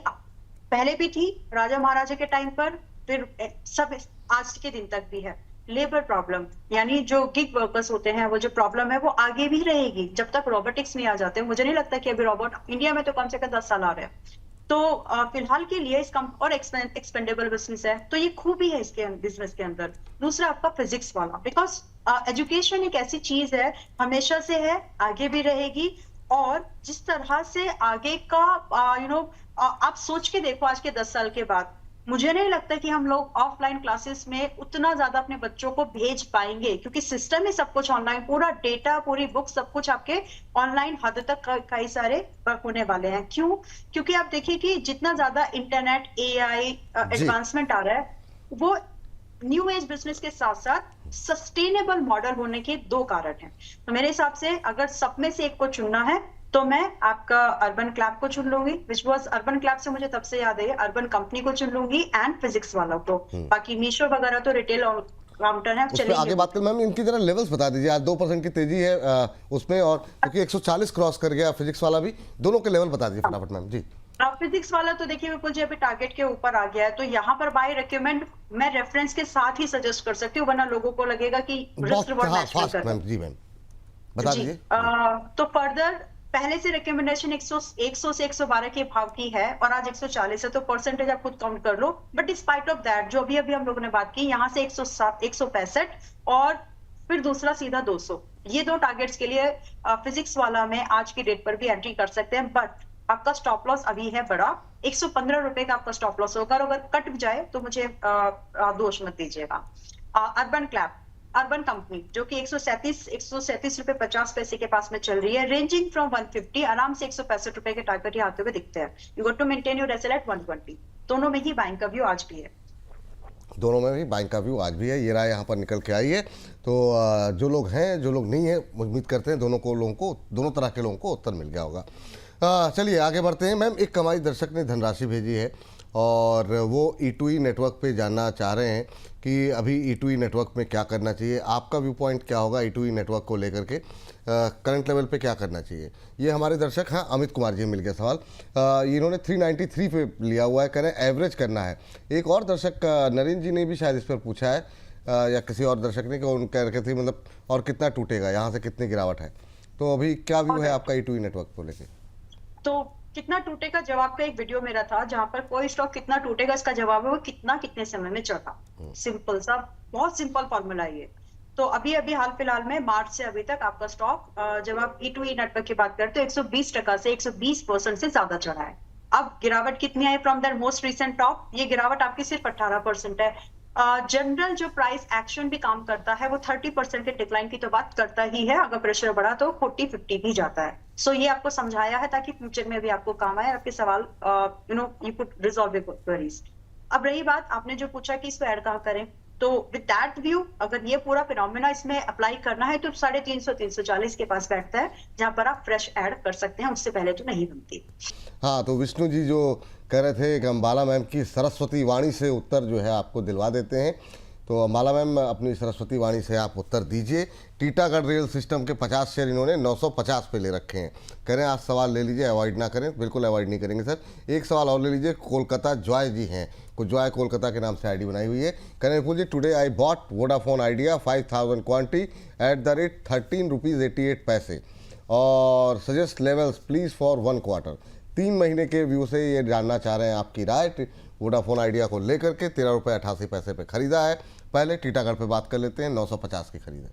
पहले भी थी राजा महाराजा के टाइम पर, फिर सब आज के दिन तक भी है। लेबर प्रॉब्लम, यानी जो गिग वर्कर्स होते हैं, वो जो प्रॉब्लम है वो आगे भी रहेगी जब तक रोबोटिक्स नहीं आ जाते। मुझे नहीं लगता कि अभी रोबोट इंडिया में तो कम से कम 10 साल आ रहे हैं। तो फिलहाल के लिए इसका और एक्सपेंडेबल बिजनेस है, तो ये खूबी है इसके बिजनेस के अंदर। दूसरा आपका फिजिक्स वाला, बिकॉज एजुकेशन एक ऐसी चीज है, हमेशा से है, आगे भी रहेगी। और जिस तरह से आगे का आप सोच के देखो, आज के 10 साल के बाद मुझे नहीं लगता कि हम लोग ऑफलाइन क्लासेस में उतना ज्यादा अपने बच्चों को भेज पाएंगे, क्योंकि सिस्टम ही सब कुछ ऑनलाइन, पूरा डेटा, पूरी बुक, सब कुछ आपके ऑनलाइन हद तक कई सारे होने वाले हैं। क्यों? क्योंकि आप देखिए कि जितना ज्यादा इंटरनेट, एआई एडवांसमेंट आ रहा है, वो न्यू एज बिजनेस के साथ साथ सस्टेनेबल मॉडल होने के 2 कारण हैं। तो मेरे हिसाब से अगर सब में से एक को चुनना है तो मैं आपका अर्बन क्लैप को चुन लूंगी, विच वाज अर्बन क्लैप से मुझे तब से याद है, अर्बन कंपनी को चुन लूंगी एंड फिजिक्स वाला को। बाकी मीशो वगैरह तो रिटेल काउंटर है। उस पे आगे बात करें मैम, इनकी जरा लेवल्स बता दीजिए। आज 2% की तेजी है उसमें, और क्योंकि 140 क्रॉस कर गया फिजिक्स वाला भी, दोनों के लेवल बता दीजिए फटाफट मैम जी। फिजिक्स वाला तो देखिए बिल्कुल जी अभी टारगेट के ऊपर आ गया है, तो यहाँ पर बाय रिकमेंड मैं रेफरेंस के साथ ही सजेस्ट कर सकती हूँ, वरना लोगों को लगेगा कि रिस्क रिवॉर्ड मैच नहीं कर रहा। जी मैम बता दीजिए। तो फर्दर पहले से रिकमेंडेशन 100 से 112 के भाव की है, और आज 140 है, तो परसेंटेज आप खुद काउंट कर लो। बट डिस्पाइट ऑफ दैट, जो अभी हम लोगों ने बात की, यहाँ से 165 और फिर दूसरा सीधा 200, ये 2 टारगेट्स के लिए फिजिक्स वाला में आज की डेट पर भी एंट्री कर सकते हैं। बट आपका स्टॉप लॉस अभी है बड़ा, 115 रुपए का आपका स्टॉप लॉस होगा, और अगर कट जाए तो मुझे दोष मत दीजिएगा। अर्बन क्लैप, अर्बन कंपनी जो कि 137 रुपए 50 पैसे के पास में चल रही है, रेंजिंग फ्रॉम 150, आराम से 165 रुपए के टारगेट ही आते हुए दिखते हैं। You got to maintain your SL at 120। दोनों में ही बाइंग का व्यू आज भी है, दोनों में भी बाइंग का व्यू आज भी है। ये राय यहाँ पर निकल के आई है। तो जो लोग हैं, जो लोग नहीं है, उम्मीद करते हैं दोनों तरह के लोगों को उत्तर मिल गया होगा। चलिए आगे बढ़ते हैं मैम। एक कमाई दर्शक ने धनराशि भेजी है, और वो E2E नेटवर्क पे जानना चाह रहे हैं कि अभी E2E नेटवर्क में क्या करना चाहिए। आपका व्यू पॉइंट क्या होगा E2E नेटवर्क को लेकर के, करंट लेवल पे क्या करना चाहिए? ये हमारे दर्शक हैं, अमित कुमार जी मिल गया सवाल। इन्होंने 393 पे लिया हुआ है, कह रहे हैं एवरेज करना है। एक और दर्शक नरेंद्र जी ने भी शायद इस पर पूछा है, या किसी और दर्शक ने, कि उन कह रहे थे मतलब और कितना टूटेगा, यहाँ से कितनी गिरावट है। तो अभी क्या व्यू है आपका E2E नेटवर्क को लेकर? तो कितना टूटेगा जवाब का एक वीडियो मेरा था, जहां पर कोई स्टॉक कितना टूटेगा इसका जवाब है वो कितने समय में चढ़ा। सिंपल सा, बहुत सिंपल फॉर्मूला है ये। तो अभी हाल फिलहाल में मार्च से अभी तक आपका स्टॉक, जब आप E2E नेटवर्क की बात करते हो, 120% से 120% से ज्यादा चढ़ा है। अब गिरावट कितनी आई from that most recent top? ये गिरावट आपकी सिर्फ 18% है। जनरल जो प्राइस एक्शन भी काम करता है, वो 30% के डिक्लाइन की तो बात करता ही है। अगर प्रेशर बढ़ा तो 40-50 भी जाता है। सो ये आपको समझाया है ताकि फ्यूचर में भी आपको काम आए, आपके सवाल you could resolve your queries. अब रही बात, आपने जो पूछा कि इसको ऐड कहाँ करें, तो विद दैट व्यू अगर ये पूरा फिनोमेना इसमें अप्लाई करना है तो 350-340 के पास बैठता है, जहां पर आप फ्रेश ऐड कर सकते हैं, उससे पहले तो नहीं बनती। हाँ, तो विष्णु जी जो कह रहे थे कि अंबाला मैम की सरस्वती वाणी से उत्तर जो है आपको दिलवा देते हैं, तो अंबाला मैम अपनी सरस्वती वाणी से आप उत्तर दीजिए। टीटागढ़ रेल सिस्टम के 50 शेयर इन्होंने 950 पे ले रखे हैं। कह रहे हैं आज सवाल ले लीजिए, अवॉइड ना करें। बिल्कुल अवॉइड नहीं करेंगे सर। एक सवाल और ले लीजिए, कोलकाता जॉय जी हैं, कुछ जॉय कोलकाता के नाम से आईडी बनाई हुई है। कह रहे हैं Vipul ji, today I bought Vodafone Idea 5000 quantity at the rate 13 rupees 88 पैसे और suggest levels please for 1 quarter. 3 महीने के व्यू से ये जानना चाह रहे हैं आपकी राय। वोडाफोन आइडिया को लेकर के 13 रुपये 88 पैसे पे खरीदा है। पहले टीटागढ़ पे बात कर लेते हैं, 950 की खरीद है।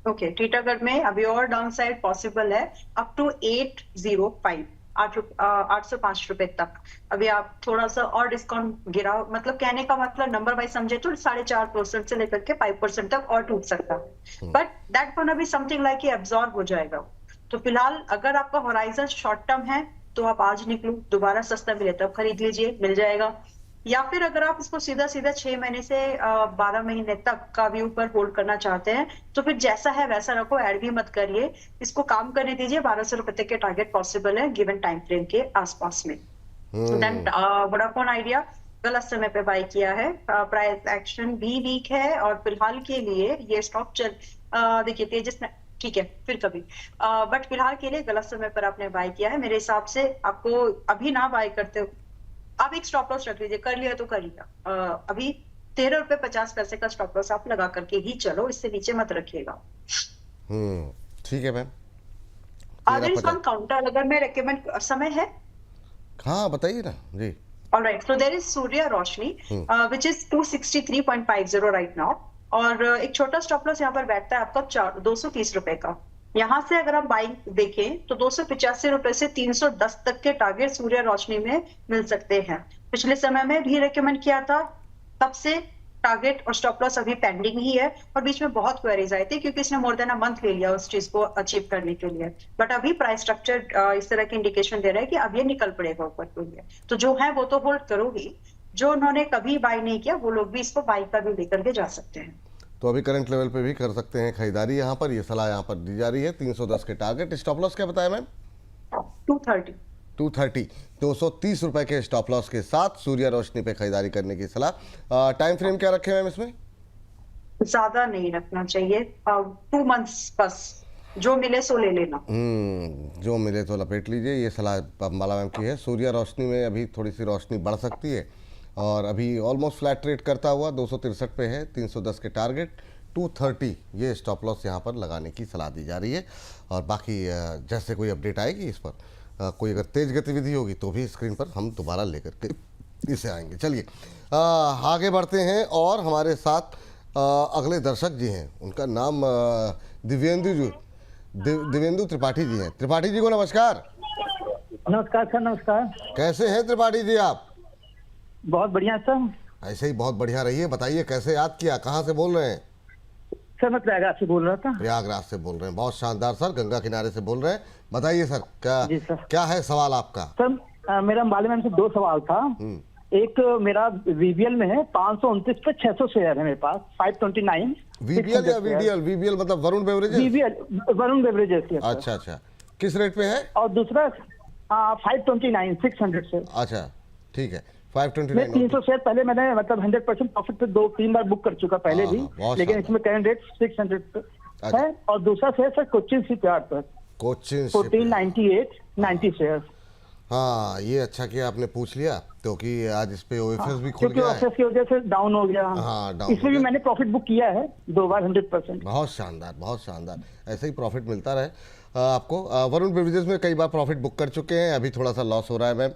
ओके, टीटागढ़ में अभी और डाउन साइड पॉसिबल है अप टू 805, 805 रुपए तक। अभी आप थोड़ा सा और डिस्काउंट गिरा, मतलब कहने का मतलब नंबर वाइज समझे तो 4.5% से लेकर के 5% तक और टूट सकता है, but that gonna be something like absorb हो जाएगा। तो फिलहाल अगर आपका होराइजन शॉर्ट टर्म है तो आप आज निकलो, दोबारा सस्ता मिले तब खरीद लीजिए, मिल जाएगा। या फिर अगर आप इसको सीधा सीधा 6 महीने से 12 महीने तक का व्यू पर होल्ड करना चाहते हैं तो फिर जैसा है वैसा रखो, ऐड भी मत करिए, इसको काम करने दीजिए। 1200 रुपए तक के टारगेट पॉसिबल है गिवन टाइम फ्रेम के आसपास में। देन वोडाफोन आइडिया गलत समय पे बाय किया है, प्राइस एक्शन भी वीक है और फिलहाल के लिए ये स्टॉक देखिए तेजस ने, ठीक है फिर कभी, बट फिलहाल के लिए गलत समय पर आपने बाय किया है। मेरे हिसाब से आपको अभी ना बाय करते हो, आप एक स्टॉप लॉस रख लीजिए, कर लिया तो कर लिया। अभी 13 रुपए 50 पैसे का स्टॉप लॉस आप लगा करके ही चलो, इससे नीचे मत रखिएगा। ठीक है मैम। अगर इस काउंटर अगर मैं रेकमेंड, समय है? हाँ बताइए ना जी। Alright, so there is Surya Roshni which is 263.50 right now, और एक छोटा स्टॉप लॉस यहाँ पर बैठता है आपका 230 रुपए का। यहाँ से अगर आप बाइंग देखें तो 285 रुपए से 310 तक के टारगेट सूर्य रोशनी में मिल सकते हैं। पिछले समय में भी रेकमेंड किया था, तब से टारगेट और स्टॉप लॉस अभी पेंडिंग ही है, और बीच में बहुत क्वेरीज आई थी क्योंकि इसने मोर देन अ मंथ ले लिया उस चीज को अचीव करने के लिए। बट अभी प्राइस स्ट्रक्चर इस तरह की इंडिकेशन दे रहा है कि अब ये निकल पड़ेगा ऊपर के लिए, तो जो है वो तो होल्ड करोगी, जो उन्होंने कभी बाय नहीं किया वो लोग भी इसको बाय का भी लेकर के जा सकते हैं। तो अभी करंट लेवल पे भी कर सकते हैं खरीदारी, यहाँ पर ये सलाह यहाँ पर दी जा रही है। 310 के टारगेट, स्टॉप लॉस क्या बताया मैम? 230 230 रुपए के स्टॉप लॉस के साथ सूर्य रोशनी पे खरीदारी करने की सलाह। टाइम फ्रेम क्या रखे मैम इसमें? ज्यादा नहीं रखना चाहिए, 2 मंथ्स बस, जो मिले सो ले लेना। जो मिले तो लपेट लीजिए, ये सलाह माला मैम की है। सूर्य रोशनी में अभी थोड़ी सी रोशनी बढ़ सकती है और अभी ऑलमोस्ट फ्लैट रेट करता हुआ 263 पे है। 310 के टारगेट, 230 ये स्टॉप लॉस यहाँ पर लगाने की सलाह दी जा रही है। और बाकी जैसे कोई अपडेट आएगी इस पर, कोई अगर तेज गतिविधि होगी तो भी स्क्रीन पर हम दोबारा लेकर के इसे आएंगे। चलिए आगे बढ़ते हैं और हमारे साथ अगले दर्शक जी हैं, उनका नाम दिव्येंदु त्रिपाठी जी हैं। त्रिपाठी जी को नमस्कार। नमस्कार सर। नमस्कार। कैसे हैं त्रिपाठी जी आप? बहुत बढ़िया सर। ऐसे ही बहुत बढ़िया रहिए। बताइए कैसे याद किया, कहाँ से बोल रहे हैं? सर मैं प्रयागराज से बोल रहा था। प्रयागराज से बोल रहे हैं, बहुत शानदार सर, गंगा किनारे से बोल रहे हैं। बताइए सर, क्या है सवाल आपका? सर मेरा मालूम है, दो सवाल था। एक मेरा वीबीएल में है 529 पे 600 शेयर है मेरे पास, 529। वीबीएल या वीडीएल? वीबीएल मतलब Varun beverages? VBL Varun beverages. अच्छा अच्छा, किस रेट पे है? और दूसरा 529 600 शेयर। अच्छा ठीक है, 529। 300 शेयर पहले मैंने मतलब 100% प्रॉफिट पे 2-3 बार बुक कर चुका पहले भी, लेकिन इसमें करंट रेट 600 है। और दूसरा शेयर सर कोचिन शिपयार्ड पर, कोचिन 1498 90 शेयर। हाँ ये अच्छा किया आपने पूछ लिया, क्योंकि आज इस पे ओएफएस भी खुल गया है। ओएफएस की वजह से डाउन हो गया। हाँ डाउन, इसमें भी मैंने प्रॉफिट बुक किया है 2 बार 100%। बहुत शानदार, बहुत शानदार, ऐसे ही प्रॉफिट मिलता रहे आपको। वरुण बेवरेजेस में कई बार प्रॉफिट बुक कर चुके हैं, अभी थोड़ा सा लॉस हो रहा है मैम।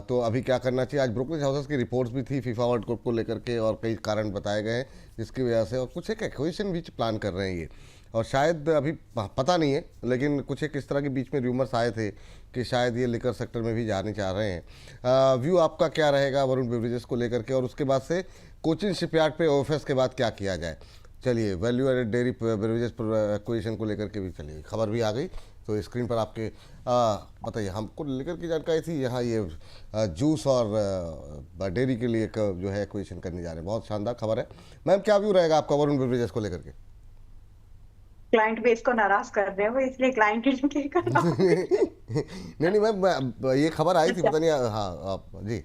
तो अभी क्या करना चाहिए? आज ब्रोकरेज हाउसेस की रिपोर्ट्स भी थी फीफा वर्ल्ड कप को लेकर के, और कई कारण बताए गए हैं जिसकी वजह से, और कुछ एक एक्विजिशन भी प्लान कर रहे हैं ये, और शायद अभी पता नहीं है, लेकिन कुछ एक इस तरह के बीच में रूमर्स आए थे कि शायद ये लिकर सेक्टर में भी जाने चाह रहे हैं। व्यू आपका क्या रहेगा वरुण बेवरेजेस को लेकर के, और उसके बाद से कोचिन शिपयार्ड पे ओएफएस के बाद क्या किया जाए? चलिए value added dairy beverages acquisition को लेकर के भी चलिए खबर भी आ गई, तो स्क्रीन पर आपके बताइए हमको लेकर की जानकारी थी। यहाँ ये जूस और डेयरी के लिए जो है एक्विजिशन करने जा रहे हैं, बहुत शानदार खबर है। मैम क्या व्यू रहेगा आपका वरुण बेवरेजेस को लेकर के? क्लाइंट बेस को नाराज कर रहे हो, इसलिए क्लाइंट ही कर रहा हूं। नहीं मैम, ये खबर आई थी, पता नहीं। हाँ जी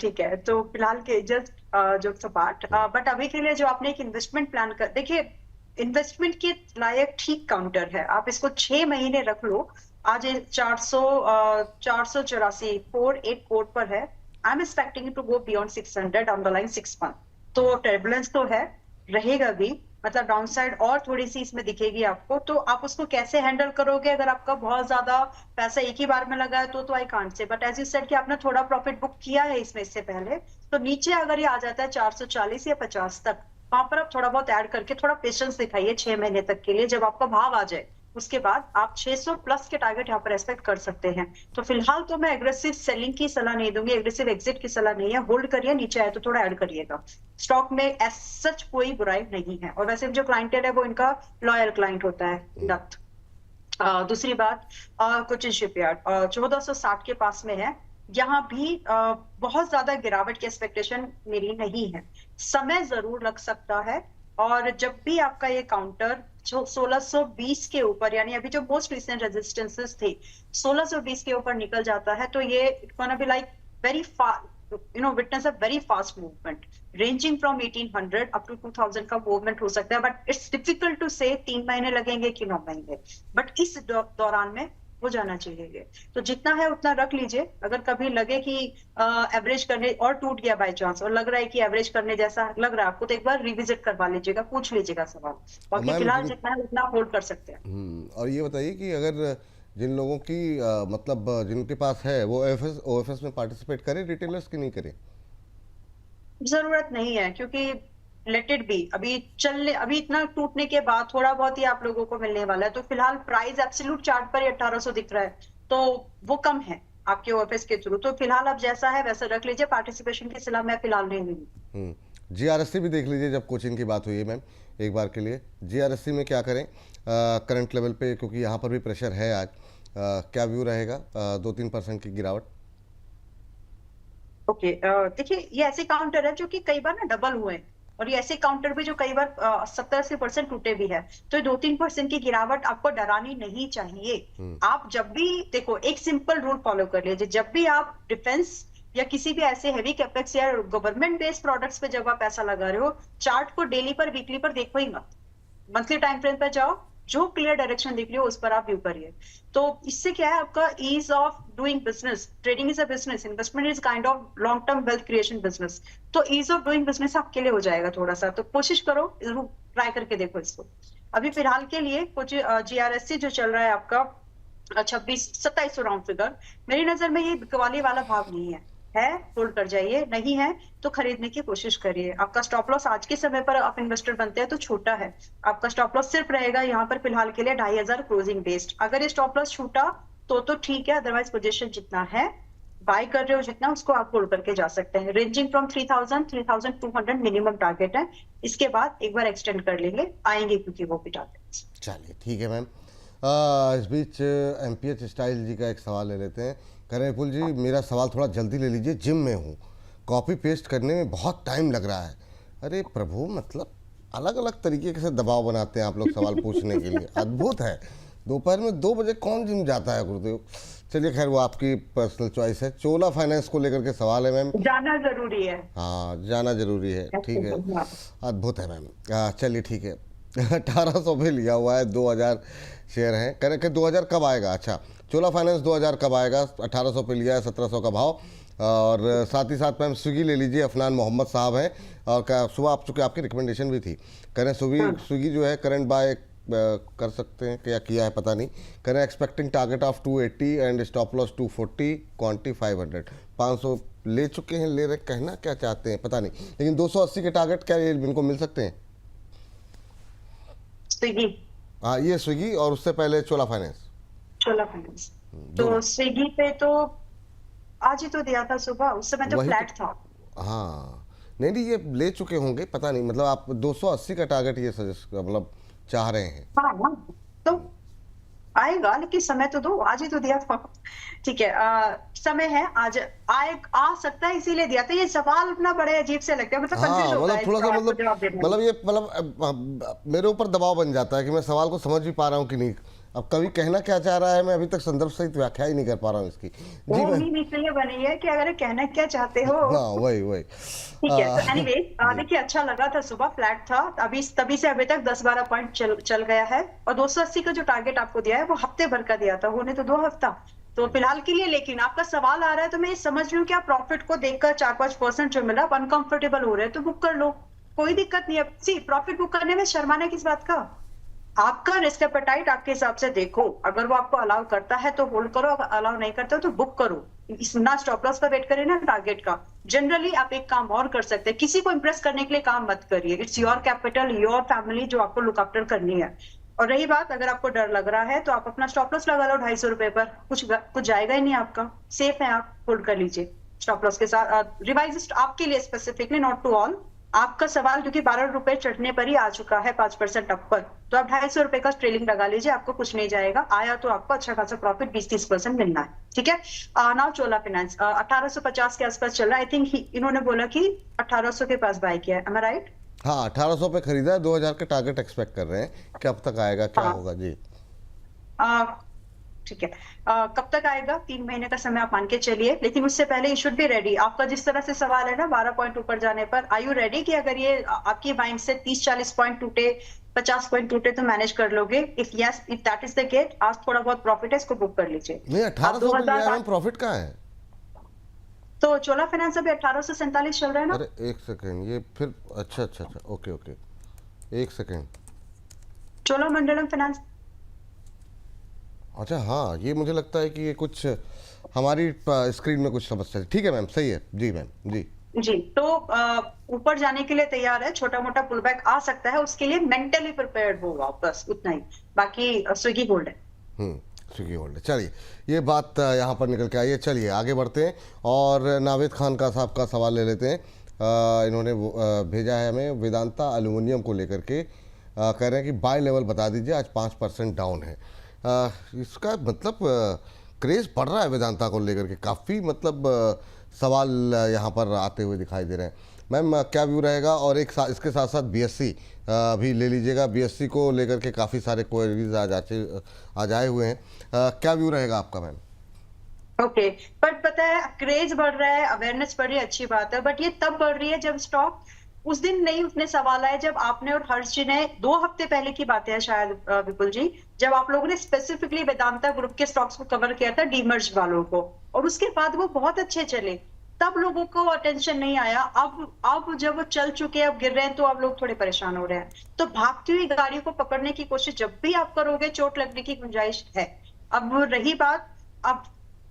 ठीक है, तो फिलहाल के जस्ट जोक्स अपार्ट, बट अभी के लिए जो आपने एक इन्वेस्टमेंट प्लान कर, देखिए इन्वेस्टमेंट के लायक ठीक काउंटर है, आप इसको 6 महीने रख लो। आज 484 484 पर है। I am expecting to go beyond 600 on the line 6 month, तो टर्बुलेंस तो है, रहेगा भी, मतलब डाउन साइड और थोड़ी सी इसमें दिखेगी आपको, तो आप उसको कैसे हैंडल करोगे? अगर आपका बहुत ज्यादा पैसा एक ही बार में लगा है तो I can't say, but as you said कि आपने थोड़ा प्रॉफिट बुक किया है इसमें इससे पहले, तो नीचे अगर ये आ जाता है 440 या 50 तक, वहां पर आप थोड़ा बहुत ऐड करके थोड़ा पेशेंस दिखाइए 6 महीने तक के लिए। जब आपका भाव आ जाए उसके बाद आप 600 प्लस के टारगेट यहाँ पर एक्सपेक्ट कर सकते हैं। तो फिलहाल तो मैं एग्रेसिव सेलिंग की सलाह नहीं दूंगी, एग्रेसिव एग्जिट की सलाह नहीं है। होल्ड करिए, नीचे आए तो थोड़ा ऐड करिएगा। स्टॉक में एज सच कोई बुराई नहीं है, और वैसे जो क्लाइंटेल है वो इनका लॉयल क्लाइंट होता है नथ। दूसरी बात, कोचिन शिपयार्ड 1460 के पास में है। यहाँ भी बहुत ज्यादा गिरावट की एक्सपेक्टेशन मेरी नहीं है, समय जरूर लग सकता है। और जब भी आपका ये काउंटर जो 1620 के ऊपर, यानी अभी जो मोस्ट रिसेंट रेजिस्टेंसेस थे 1620 के ऊपर निकल जाता है, तो ये it gonna be like very fast, witness a very fast movement ranging from 1800 up to 2000 का मूवमेंट हो सकता है। बट इट्स डिफिकल्ट टू से 3 महीने लगेंगे कि 9 महीने, बट इस दौरान में हो जाना चाहिए। तो जितना है उतना रख लीजिए। अगर कभी लगे कि एवरेज करने और टूट गया बाय चांस, और लग रहा है कि एवरेज करने जैसा लग रहा है आपको, तो एक बार रिविजिट करवा लीजिएगा, पूछ लीजिएगा सवाल। बाकी फिलहाल जितना है उतना होल्ड कर सकते हैं। और ये बताइए कि अगर जिन लोगों की मतलब जिनके पास है वो ओएफएस में पार्टिसिपेट करें, रिटेलर्स की नहीं करें? जरूरत नहीं है, क्योंकि लेट इट बी। अभी इतना टूटने के बाद थोड़ा बहुत ही आप लोगों को मिलने वाला है। तो फिलहाल प्राइस एब्सोल्यूट चार्ट पर 1800 दिख रहा है, तो वो कम है आपके ओएफएस के थ्रू। तो फिलहाल अब जैसा है वैसा रख लीजिए, पार्टिसिपेशन की सलाह मैं फिलहाल नहीं दूंगी। जीआरएससी भी देख लीजिए, जब कोचिंग की बात हुई है मैम एक बार के लिए। जीआरएससी में क्या करें करंट लेवल पे, क्योंकि यहाँ पर भी प्रेशर है आज। क्या व्यू रहेगा 2-3% की गिरावट? ओके, देखिए ये ऐसे काउंटर है जो कि कई बार ना डबल हुए हैं, और ये ऐसे काउंटर भी जो कई बार 70-80% टूटे भी है। तो 2-3% की गिरावट आपको डरानी नहीं चाहिए। आप जब भी देखो, एक सिंपल रूल फॉलो कर लीजिए, जब भी आप डिफेंस या किसी भी ऐसे हेवी कैपेक्स या गवर्नमेंट बेस्ड प्रोडक्ट्स पे जब आप पैसा लगा रहे हो, चार्ट को डेली पर वीकली पर देखो ही मत, मंथली टाइम फ्रेम पर जाओ, जो क्लियर डायरेक्शन दिख रही हो उस पर आप व्यू करिए। तो इससे क्या है, आपका ease of doing business, trading is a business, investment is kind of long term wealth creation business, तो ईज ऑफ डूइंग बिजनेस आपके लिए हो जाएगा थोड़ा सा। तो कोशिश करो, जरूर ट्राई करके देखो इसको। अभी फिलहाल के लिए कुछ जीआरएससी जो चल रहा है आपका 26-27 राउंड फिगर, मेरी नजर में ये बिकवाली वाला भाव नहीं है। होल्ड कर जाइए, नहीं है तो खरीदने की कोशिश करिए। आपका स्टॉप लॉस आज के समय पर आप इन्वेस्टर बनते हैं तो छोटा है, आपका स्टॉप लॉस सिर्फ रहेगा यहाँ पर फिलहाल के लिए 2500 क्लोजिंग बेस्ड। अगर ये स्टॉप लॉस छूटा तो ठीक है, अदरवाइज पोजीशन जितना है बाय कर रहे हो जितना, उसको आप होल्ड करके जा सकते हैं। रेंजिंग फ्रॉम 3000-3200 मिनिमम टारगेट है, इसके बाद एक बार एक्सटेंड कर लेंगे, आएंगे क्योंकि वो भी टारगेट। चलिए ठीक है मैम। इस बीच एमपीएच स्टाइल जी का एक सवाल ले लेते हैं। कह रहे विपुल जी, मेरा सवाल थोड़ा जल्दी ले लीजिए, जिम में हूँ, कॉपी पेस्ट करने में बहुत टाइम लग रहा है। अरे प्रभु, मतलब अलग अलग तरीके से दबाव बनाते हैं आप लोग सवाल पूछने के लिए, अद्भुत है। दोपहर में 2 बजे कौन जिम जाता है गुरुदेव? चलिए खैर, वो आपकी पर्सनल चॉइस है। चोला फाइनेंस को लेकर के सवाल है मैम। जाना जरूरी है। हाँ, जाना जरूरी है, ठीक है, अद्भुत है मैम। चलिए ठीक है। 1800 पे लिया हुआ है, 2000 शेयर हैं। कह रहे कि 2000 कब आएगा? अच्छा, चोला फाइनेंस 2000 कब आएगा? 1800 पे लिया है, 1700 का भाव। और साथ ही साथ मैम स्विगी ले लीजिए, अफनान मोहम्मद साहब हैं। और सुबह आप चूँकि आपकी रिकमेंडेशन भी थी, कह रहे स्विगी जो है करंट बाय कर सकते हैं, क्या किया है पता नहीं। कह रहे expecting target of 280 and stop loss 240, quantity 500। 500 ले चुके हैं, ले रहे, कहना क्या चाहते हैं पता नहीं, लेकिन 280 के टारगेट क्या ये इनको मिल सकते हैं? स्विगी, हाँ, ये स्विगी और उससे पहले चोला फाइनेंस। तो स्विगी पे तो आज ही तो दिया था सुबह, उस समय तो फ्लैट था। हाँ, नहीं ये ले चुके होंगे, पता नहीं, मतलब आप 280 का टारगेट ये सजेस्ट मतलब चाह रहे हैं। हाँ, तो आएगा, लेकिन समय तो दो, आज ही तो दिया था। ठीक है, समय है, आज आ सकता है, इसीलिए दिया था। ये सवाल अपना बड़े अजीब से लगते हैं, मतलब कंफ्यूज होता है, थोड़ा सा मतलब मेरे ऊपर दबाव बन जाता है कि मैं सवाल को समझ भी पा रहा हूँ कि नहीं। अब कभी कहना क्या चाह रहा है, मैं अभी तक संदर्भ सहित व्याख्या ही नहीं कर पा रहा हूँ इसकी। जी मैं इसलिए बनी है कि अगर कहना क्या चाहते हो। हाँ, वही ठीक है। तो एनीवे, देखिए अच्छा लगा था, सुबह फ्लैट था, तभी से अभी तक 10-12 पॉइंट चल गया है। और 280 का जो टारगेट आपको दिया है वो हफ्ते भर का दिया था, होने तो 2 हफ्ता। तो फिलहाल के लिए, लेकिन आपका सवाल आ रहा है तो मैं ये समझ रही हूँ कि आप प्रॉफिट को देखकर 4-5% जो मिला, अनकंफर्टेबल हो रहे हैं तो बुक कर लो। कोई दिक्कत नहीं है। सी प्रॉफिट बुक करने में शर्माना किस बात का? आपका रिस्क एपेटाइट आपके हिसाब से देखो, अगर वो आपको अलाउ करता है तो होल्ड करो, अगर अलाउ नहीं करता तो बुक करो। ना स्टॉप लॉस का वेट करें ना टारगेट का। जनरली आप एक काम और कर सकते हैं, किसी को इंप्रेस करने के लिए काम मत करिए। It's your capital, your family जो आपको लुक आफ्टर करनी है। और रही बात, अगर आपको डर लग रहा है तो आप अपना स्टॉप लॉस लगा लो 250 रुपए पर, कुछ जाएगा ही नहीं आपका, सेफ है, आप होल्ड कर लीजिए स्टॉप लॉस के साथ। रिवाइज आपके लिए स्पेसिफिकली, नॉट टू ऑल। आपका सवाल क्योंकि 12 रुपए चढ़ने पर ही आ चुका है 5% अप पर, तो आप 250 रुपए का ट्रेलिंग लगा लीजिए, आपको कुछ नहीं जाएगा। आया तो आपको अच्छा खासा प्रॉफिट 20-30% मिलना है, ठीक है। नाउ चोला फाइनेंस 1850 के आसपास चल रहा है। आई थिंक इन्होंने बोला कि 1800 के पास बाय किया है, एम आई राइट? हाँ, 1800 पे खरीदा है, 2000 के टारगेट एक्सपेक्ट कर रहे हैं। कब तक आएगा, क्या होगा जी? ठीक है। कब तक आएगा? 3 महीने का समय आप मान के चलिए, लेकिन उससे पहले यू शुड बी रेडी। आपका जिस तरह से सवाल है ना 12 पॉइंट ऊपर जाने पर, आर यू रेडी कि अगर ये आपकी माइंड से 30-40 पॉइंट टूटे, 50 पॉइंट टूटे तो मैनेज कर लोगे? If yes, if that is the case, आज थोड़ा बहुत प्रॉफिट है, इसको बुक कर लीजिए। नहीं, 1800 पे लिया है, प्रॉफिट कहाँ है? तो चोला फाइनेंस अभी 1847 चल रहा है ना। अरे एक सेकेंड, ये फिर अच्छा, ओके, एक सेकेंड। चोला मंडलम फाइनेंस, अच्छा हाँ, ये मुझे लगता है कि ये कुछ हमारी स्क्रीन में कुछ समस्या है। ठीक है मैम, सही है जी मैम जी। जी, तो ऊपर जाने के लिए तैयार है, छोटा मोटा पुल बैक आ सकता है, उसके लिए मेंटली प्रिपेयर्ड होगा, बस उतना ही। बाकी स्विगी होल्ड है। स्विगी होल्ड है। चलिए, ये बात यहाँ पर निकल के आई है। चलिए आगे बढ़ते हैं और नावेद खान का साहब का सवाल ले लेते हैं। इन्होंने भेजा है हमें वेदांता एल्युमिनियम को लेकर के, कह रहे हैं कि बाय लेवल बता दीजिए, आज 5% डाउन है। इसका मतलब क्रेज़ बढ़ रहा है वेदांता को लेकर के, काफ़ी मतलब सवाल यहाँ पर आते हुए दिखाई दे रहे हैं। मैम क्या व्यू रहेगा? और इसके साथ साथ बीएससी भी ले लीजिएगा। बीएससी को लेकर के काफ़ी सारे क्वेरीज आज आए हुए हैं। क्या व्यू रहेगा आपका मैम? ओके, बट पता है क्रेज बढ़ रहा है, अवेयरनेस बढ़ रही है, अच्छी बात है, बट ये तब बढ़ रही है जब स्टॉक उस दिन नहीं उतने सवाल आए जब आपने और हर्ष जी ने 2 हफ्ते पहले की बातें हैं शायद विपुल जी, जब आप लोगों ने स्पेसिफिकली वेदांता ग्रुप के स्टॉक्स को कवर किया था, डीमर्ज वालों को, और उसके बाद वो बहुत अच्छे चले, तब लोगों को अटेंशन नहीं आया। अब जब वो चल चुके हैं, अब गिर रहे हैं, तो अब लोग थोड़े परेशान हो रहे हैं। तो भागती हुई गाड़ी को पकड़ने की कोशिश जब भी आप करोगे, चोट लगने की गुंजाइश है। अब रही बात, अब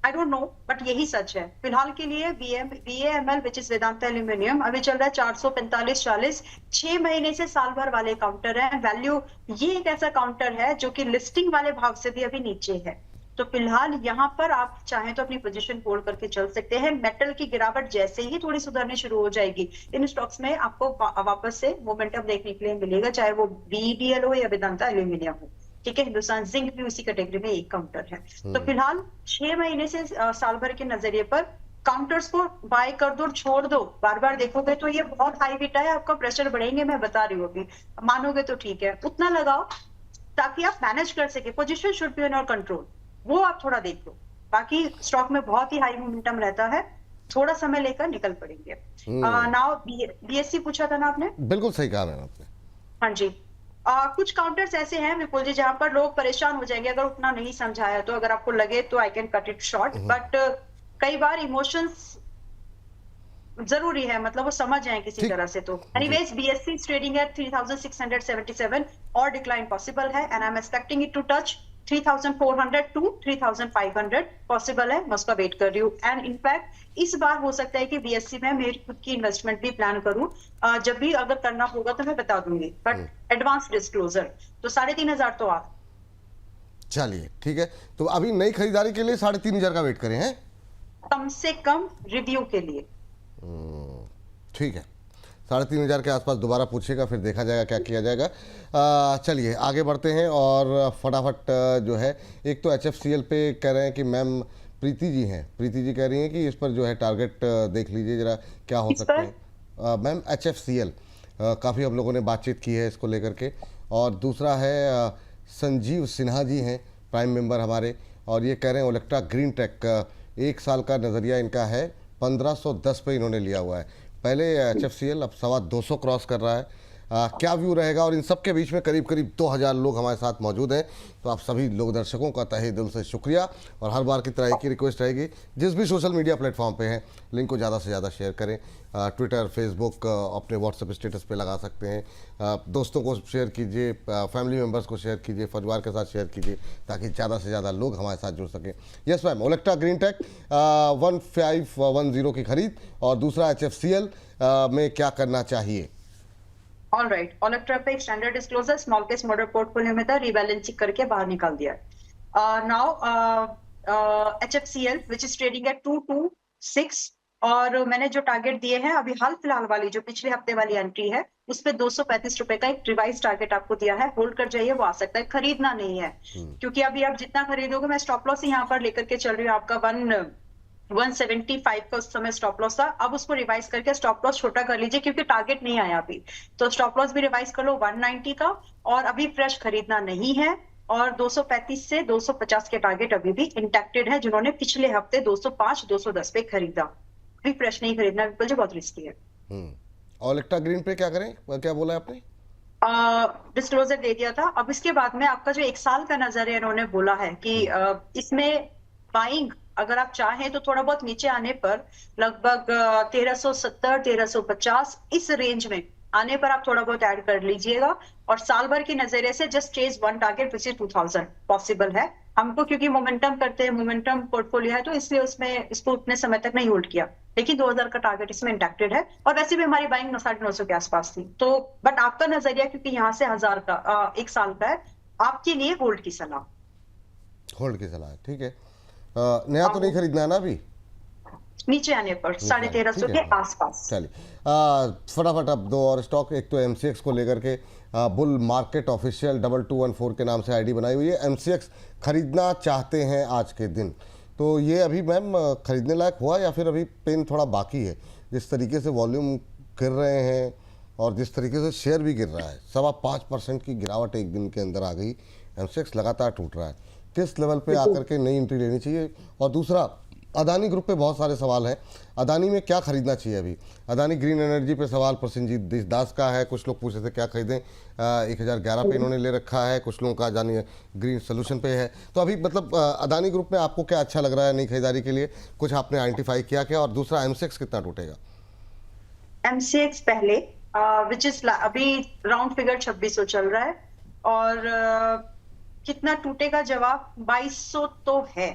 आई डोंट नो, बट यही सच है फिलहाल के लिए। VAML which is Vedanta aluminium अभी चल रहा है 445-40, 6 महीने से साल भर वाले काउंटर है। वैल्यू ये एक ऐसा काउंटर है जो कि लिस्टिंग वाले भाव से भी अभी नीचे है। तो फिलहाल यहाँ पर आप चाहें तो अपनी पोजीशन होल्ड करके चल सकते हैं। मेटल की गिरावट जैसे ही थोड़ी सुधरनी शुरू हो जाएगी, इन स्टॉक्स में आपको वापस से मोमेंटम देखने के लिए मिलेगा, चाहे वो BDL हो या वेदांता एल्यूमिनियम हो, ठीक है। हिंदुस्तान जिंक भी उसी कैटेगरी में एक काउंटर है। तो फिलहाल 6 महीने से साल भर के नजरिए पर काउंटर्स को बाय कर दो और छोड़ दो। बार बार देखोगे तो ये बहुत हाई बिटा है, आपका प्रेशर बढ़ेंगे, मैं बता रही हूँ। अभी मानोगे तो ठीक है, उतना लगाओ ताकि आप मैनेज कर सके। Position should be in your control, वो आप थोड़ा देख लो। बाकी स्टॉक में बहुत ही हाई मोमेंटम रहता है, थोड़ा समय लेकर निकल पड़ेंगे। नाउ BSC पूछा था ना आपने? बिल्कुल सही कहा मैम आपने। हाँ जी। कुछ काउंटर्स ऐसे हैं विपुल जी जहां पर लोग परेशान हो जाएंगे अगर उतना नहीं समझाया तो। अगर आपको लगे तो I can cut it short, but कई बार इमोशंस जरूरी है, मतलब वो समझ जाए किसी तरह से। तो anyways BSC is trading at 3677 और डिक्लाइन पॉसिबल है, and I am expecting it to touch 3400 to 3500 possible है। मैं उसका वेट कर रही हूँ। एंड इनफैक्ट इस बार हो सकता है कि BSC में मेरी खुद की इन्वेस्टमेंट भी प्लान करूं। जब भी अगर करना होगा तो मैं बता दूंगी, बट एडवांस डिस्क्लोजर। तो 3500 तो आ। चलिए ठीक है, तो अभी नई खरीदारी के लिए 3500 का वेट करें हैं, कम से कम रिव्यू के लिए। ठीक है, 3500 के आसपास दोबारा पूछेगा, फिर देखा जाएगा क्या किया जाएगा। चलिए आगे बढ़ते हैं और फटाफट जो है, एक तो HFCL पे कह रहे हैं कि मैम प्रीति जी हैं, प्रीति जी कह रही हैं कि इस पर जो है टारगेट देख लीजिए जरा क्या हो सकता है। मैम HFCL काफ़ी हम लोगों ने बातचीत की है इसको लेकर के। और दूसरा है संजीव सिन्हा जी हैं, प्राइम मेंबर हमारे, और ये कह रहे हैं ओलेक्ट्रा ग्रीन टेक 1 साल का नज़रिया इनका है, 1510 पे इन्होंने लिया हुआ है। पहले HFCL अब 225 क्रॉस कर रहा है। क्या व्यू रहेगा। और इन सब के बीच में करीब करीब 2000 लोग हमारे साथ मौजूद हैं। तो आप सभी लोग दर्शकों का तहे दिल से शुक्रिया। और हर बार की तरह एक ही रिक्वेस्ट रहेगी, जिस भी सोशल मीडिया प्लेटफॉर्म पे हैं, लिंक को ज़्यादा से ज़्यादा शेयर करें। ट्विटर, फेसबुक, अपने व्हाट्सएप स्टेटस पे लगा सकते हैं। दोस्तों को शेयर कीजिए, फैमिली मेम्बर्स को शेयर कीजिए, परिवार के साथ शेयर कीजिए, ताकि ज़्यादा से ज़्यादा लोग हमारे साथ जुड़ सकें। Yes ma'am, Olectra green tech 1510 की खरीद, और दूसरा HFCL में क्या करना चाहिए? ऑल राइट, ओलेक्ट्रा पे एक standard disclosure small case model portfolio में था, रीबैलेंसिंग करके बाहर निकाल दिया। Now HFCL which is trading eight 226, और मैंने जो टारगेट दिए हैं अभी हाल फिलहाल वाली जो पिछले हफ्ते वाली एंट्री है उस पे 235 रुपए का एक रिवाइज टारगेट आपको दिया है, होल्ड कर जाइए, वो आ सकता है, खरीदना नहीं है। क्योंकि अभी आप जितना खरीदोगे, मैं स्टॉप लॉस यहाँ पर लेकर के चल रही हूँ आपका 175 का उस समय स्टॉप लॉस था। अब उसको रिवाइज करके स्टॉप लॉस छोटा कर लीजिए, क्योंकि टारगेट नहीं आया अभी, तो स्टॉप लॉस भी रिवाइज कर लो 190 का, और अभी फ्रेश खरीदना नहीं है। और 235 से 250 के टारगेट अभी भी इंटैक्टेड है, जिन्होंने पिछले हफ्ते 205, 210 पे खरीदा। अभी फ्रेश नहीं खरीदना, बिल्कुल जो बहुत रिस्की है। ओलेक्ट्रा ग्रीन पे क्या करें, क्या बोला आपने? डिस्क्लोजर दे दिया था। अब इसके बाद में आपका जो 1 साल का नजर है, इन्होंने बोला है कि इसमें बाइंग अगर आप चाहें तो थोड़ा बहुत नीचे आने पर लगभग 1370, 1350 इस रेंज में आने पर आप थोड़ा बहुत ऐड कर लीजिएगा। और साल भर के नजरिए से just chase one target which is 2000 possible है हमको, क्योंकि मोमेंटम करते हैं, मोमेंटम पोर्टफोलियो है, तो इसलिए उसमें इसको उतने समय तक नहीं होल्ड किया। लेकिन 2000 का टारगेट इसमें इंटैक्टेड है, और वैसे भी हमारी बाइंग 950 के आसपास थी। तो बट आपका नजरिया क्योंकि यहाँ से 1000 का 1 साल का है, आपके लिए होल्ड की सलाह। होल्ड की सलाह, ठीक है। नया तो नहीं खरीदना है ना अभी? नीचे आने पर 1350 के आसपास। चलिए फटाफट अब 2 और स्टॉक। एक तो MCX को लेकर के बुल मार्केट ऑफिशियल 2214 के नाम से आईडी बनाई हुई है। MCX खरीदना चाहते हैं आज के दिन, तो ये अभी मैम खरीदने लायक हुआ या फिर अभी पेन थोड़ा बाकी है? जिस तरीके से वॉल्यूम गिर रहे हैं और जिस तरीके से शेयर भी गिर रहा है, 5.25% की गिरावट एक दिन के अंदर आ गई। MCX लगातार टूट रहा है, किस लेवल पे आकर के नई एंट्री लेनी चाहिए? और दूसरा, अदानी ग्रुप पे बहुत सारे सवाल हैं, अदानी में क्या खरीदना चाहिए अभी? अदानी ग्रीन एनर्जी पे सवाल प्रसेनजीत दास का है। कुछ लोग पूछ रहे थे क्या खरीदें, 1011 पे इन्होंने ले रखा है, कुछ लोगों का अदानी ग्रीन सोल्यूशन पे है। तो अभी मतलब अदानी ग्रुप में आपको क्या अच्छा लग रहा है नई खरीदारी के लिए? कुछ आपने आइडेंटिफाई किया क्या? और दूसरा, MCX कितना टूटेगा? MCX पहले विच इज अभी राउंड फिगर 2600 चल रहा है, और कितना टूटेगा, जवाब 2200 तो है।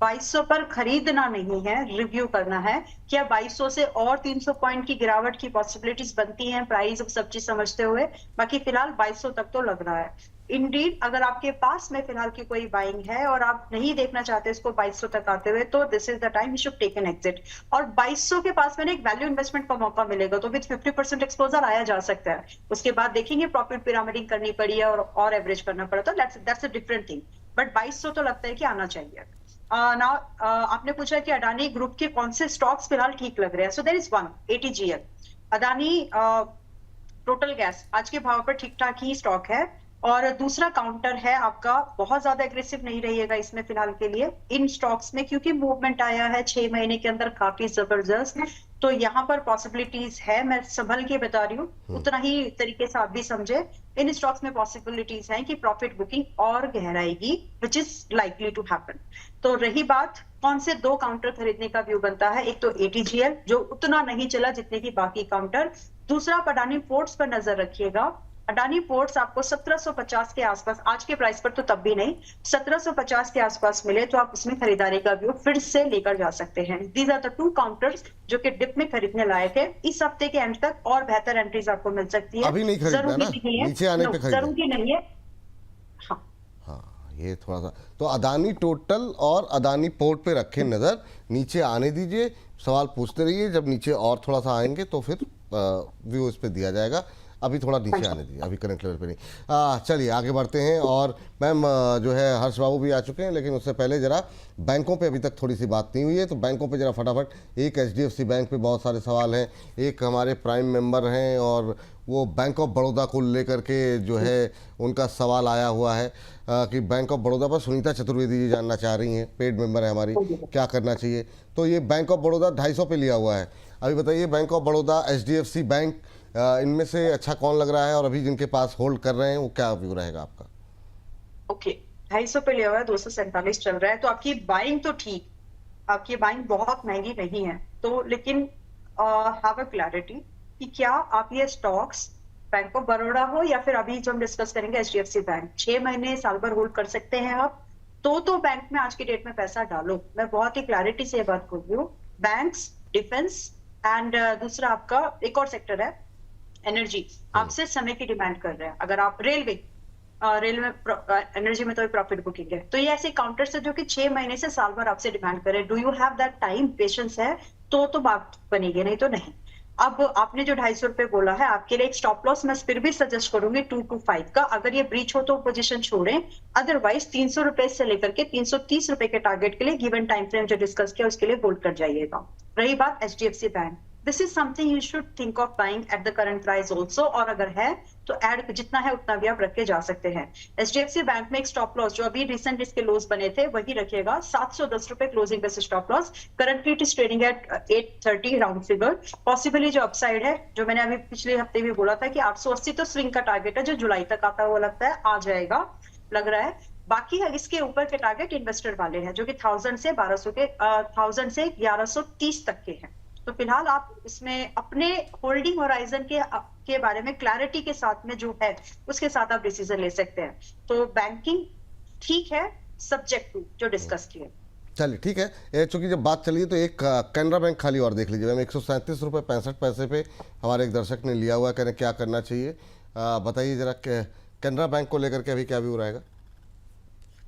2200 पर खरीदना नहीं है, रिव्यू करना है। क्या 2200 से और 300 पॉइंट की गिरावट की पॉसिबिलिटीज बनती हैं, प्राइस सब चीज समझते हुए? बाकी फिलहाल 2200 तक तो लग रहा है। इंडीड अगर आपके पास में फिलहाल की कोई बाइंग है और आप नहीं देखना चाहते इसको 2200 तक आते हुए, तो this is the time you should take an exit. और 2200 के पास में एक वैल्यू इन्वेस्टमेंट का मौका मिलेगा, तो विद 50% एक्सपोजर आया जा सकता है। उसके बाद देखेंगे प्रॉफिट पिरामिडिंग करनी पड़ी है और एवरेज करना पड़ा, तो that's a different thing. But 2200 तो लगता है कि आना चाहिए। नाउ आपने पूछा कि अडानी ग्रुप के कौन से स्टॉक्स फिलहाल ठीक लग रहे हैं। So there is one, ATGL। Adani total gas आज के भाव पर ठीक ठाक ही स्टॉक है। और दूसरा काउंटर है आपका, बहुत ज्यादा एग्रेसिव नहीं रहिएगा इसमें फिलहाल के लिए इन स्टॉक्स में, क्योंकि मूवमेंट आया है 6 महीने के अंदर काफी जबरदस्त, तो यहाँ पर पॉसिबिलिटीज है। मैं संभल के बता रही हूँ, उतना ही तरीके से आप भी समझे। इन स्टॉक्स में पॉसिबिलिटीज हैं कि प्रॉफिट बुकिंग और गहराएगी, which is likely to happen. तो रही बात कौन से 2 काउंटर खरीदने का व्यू बनता है, एक तो ATGL जो उतना नहीं चला जितने की बाकी काउंटर। दूसरा, अडानी पोर्ट्स पर नजर रखिएगा। अडानी पोर्ट्स आपको 1750 के आसपास, आज के प्राइस पर तो तब भी नहीं, 1750 के आसपास मिले तो आप उसमें खरीदारी का व्यू फिर से लेकर जा सकते हैं। दीज आर द 2 काउंटर्स जो कि डिप में खरीदने लायक है। इस हफ्ते के एंड तक और बेहतर एंट्रीज आपको मिल सकती है। अभी नहीं खरीदना ना, नीचे आने पे खरीदना जरूरी नहीं है। हाँ, ये थोड़ा सा तो अदानी टोटल और अदानी पोर्ट पे रखें नजर, नीचे आने दीजिए, सवाल पूछते रहिए, जब नीचे और थोड़ा सा आएंगे तो फिर व्यू इस पे दिया जाएगा। अभी थोड़ा नीचे आने दीजिए, अभी करंट लेवल पे नहीं। चलिए आगे बढ़ते हैं। और मैम जो है हर्ष बाबू भी आ चुके हैं, लेकिन उससे पहले जरा बैंकों पे अभी तक थोड़ी सी बात नहीं हुई है, तो बैंकों पे जरा फटाफट। एक HDFC बैंक पे बहुत सारे सवाल हैं, एक हमारे प्राइम मेंबर हैं और वो बैंक ऑफ बड़ौदा को लेकर के जो है उनका सवाल आया हुआ है कि बैंक ऑफ बड़ौदा पर सुनीता चतुर्वेदी जी जानना चाह रही हैं, पेड मेंबर है हमारी, क्या करना चाहिए। तो ये बैंक ऑफ बड़ौदा 250 पे लिया हुआ है। अभी बताइए bank of Baroda, HDFC bank इनमें से अच्छा कौन लग रहा है, और अभी जिनके पास होल्ड कर रहे हैं वो क्या व्यू रहेगा आपका? ओके, 250 पे लिया हुआ है, 247 चल रहा है, तो आपकी बाइंग तो ठीक, आपकी बाइंग बहुत महंगी नहीं है, तो लेकिन हैव अ क्लैरिटी कि क्या आप ये स्टॉक्स बैंक ऑफ बड़ौदा हो या फिर अभी जो हम डिस्कस करेंगे एचडीएफसी बैंक, 6 महीने साल भर होल्ड कर सकते हैं आप, तो बैंक में आज की डेट में पैसा डालो। मैं बहुत ही क्लैरिटी से ये बात कर रही हूँ। बैंक्स, डिफेंस एंड दूसरा आपका एक और सेक्टर है एनर्जी, आपसे समय की डिमांड कर रहे हैं। अगर आप रेलवे एनर्जी में तो प्रॉफिट बुकिंग है, तो ये ऐसे काउंटर्स है जो कि 6 महीने से साल भर आपसे डिमांड कर रहे हैं। Do you have that time, patience है तो बात बनेगी, नहीं तो नहीं। अब आपने जो 250 रुपए बोला है, आपके लिए एक स्टॉप लॉस मैं फिर भी सजेस्ट करूंगी 225 का। अगर ये ब्रीच हो तो पोजीशन छोड़ें, अदरवाइज 300 रुपए से लेकर के 330 रुपए के टारगेट के लिए गिवन टाइम फ्रेम जो डिस्कस किया उसके लिए होल्ड कर जाइएगा। रही बात HDFC bank, this is something you should think of buying at the current price also, और अगर है तो ऐड जितना है उतना भी आप रख के जा सकते हैं। एचडीएफसी बैंक में एक स्टॉप लॉस जो अभी रिसेंट इसके लोज बने थे वही रखिएगा, 710 रुपए closing basis stop loss. Currently it is trading eight 830 round figure. Possibly जो अपसाइड है, जो मैंने अभी पिछले हफ्ते भी बोला था कि 880 तो स्विंग का टारगेट है, जो जुलाई तक आता हुआ लगता है आ जाएगा, लग रहा है। बाकी इसके ऊपर के टारगेट इन्वेस्टर वाले हैं जो कि 1000 से 1130 तक के हैं। तो फिलहाल आप इसमें अपने होल्डिंग होराइजन के बारे में क्लैरिटी के साथ में जो है उसके साथ आप डिसीजन ले सकते हैं। तो बैंकिंग ठीक है, सब्जेक्ट टू जो डिस्कस किए। चलिए ठीक है, चूंकि जब बात चली तो एक कैनरा बैंक खाली और देख लीजिए मैम, 137 रुपये 65 पैसे पे हमारे एक दर्शक ने लिया हुआ है, कह रहे क्या करना चाहिए, बताइए जरा कैनरा बैंक को लेकर के अभी क्या व्यू रहेगा?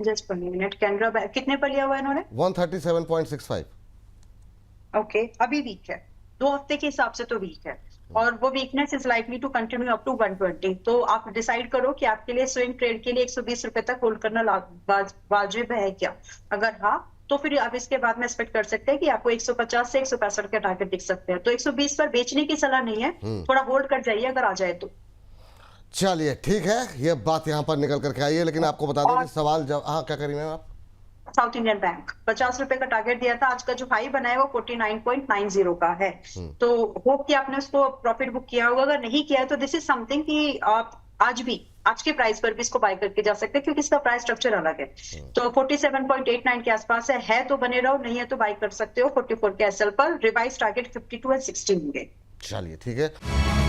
जस्ट 1 मिनट, कैनरा बैंक कितने पर लिया हुआ है इन्होंने? 137.65। ओके, अभी वीक है, 2 हफ्ते के हिसाब से तो वीक है, और वो weakness is likely to continue up to 120। तो आप डिसाइड करो कि आपके लिए स्विंग ट्रेड के लिए 120 रुपए तक होल्ड करना वाजिब है क्या। अगर हाँ, तो फिर आप इसके बाद में एक्सपेक्ट कर सकते हैं कि आपको 150 से 165 के टारगेट दिख सकते हैं। तो 120 पर बेचने की सलाह नहीं है, थोड़ा होल्ड कर जाइए अगर आ जाए तो। चलिए ठीक है, ये बात यहाँ पर निकल करके आई है, लेकिन आपको बता दें कि सवाल जब, हाँ क्या करी मैम आप? साउथ इंडियन बैंक 50 रुपए का टारगेट दिया था, आज का जो हाई बना है वो 49.90 का है। तो होप कि आपने उसको प्रॉफिट बुक किया होगा, अगर नहीं किया है तो दिस इज समथिंग कि आप आज के प्राइस पर भी इसको बाय करके जा सकते हैं, क्योंकि इसका प्राइस स्ट्रक्चर अलग है। तो 47.89 के आसपास है तो बने रहो, नहीं है तो बाय कर सकते हो 44 के एसएल पर। रिवाइज टारगेट 52 और 60 होंगे। चलिए ठीक है।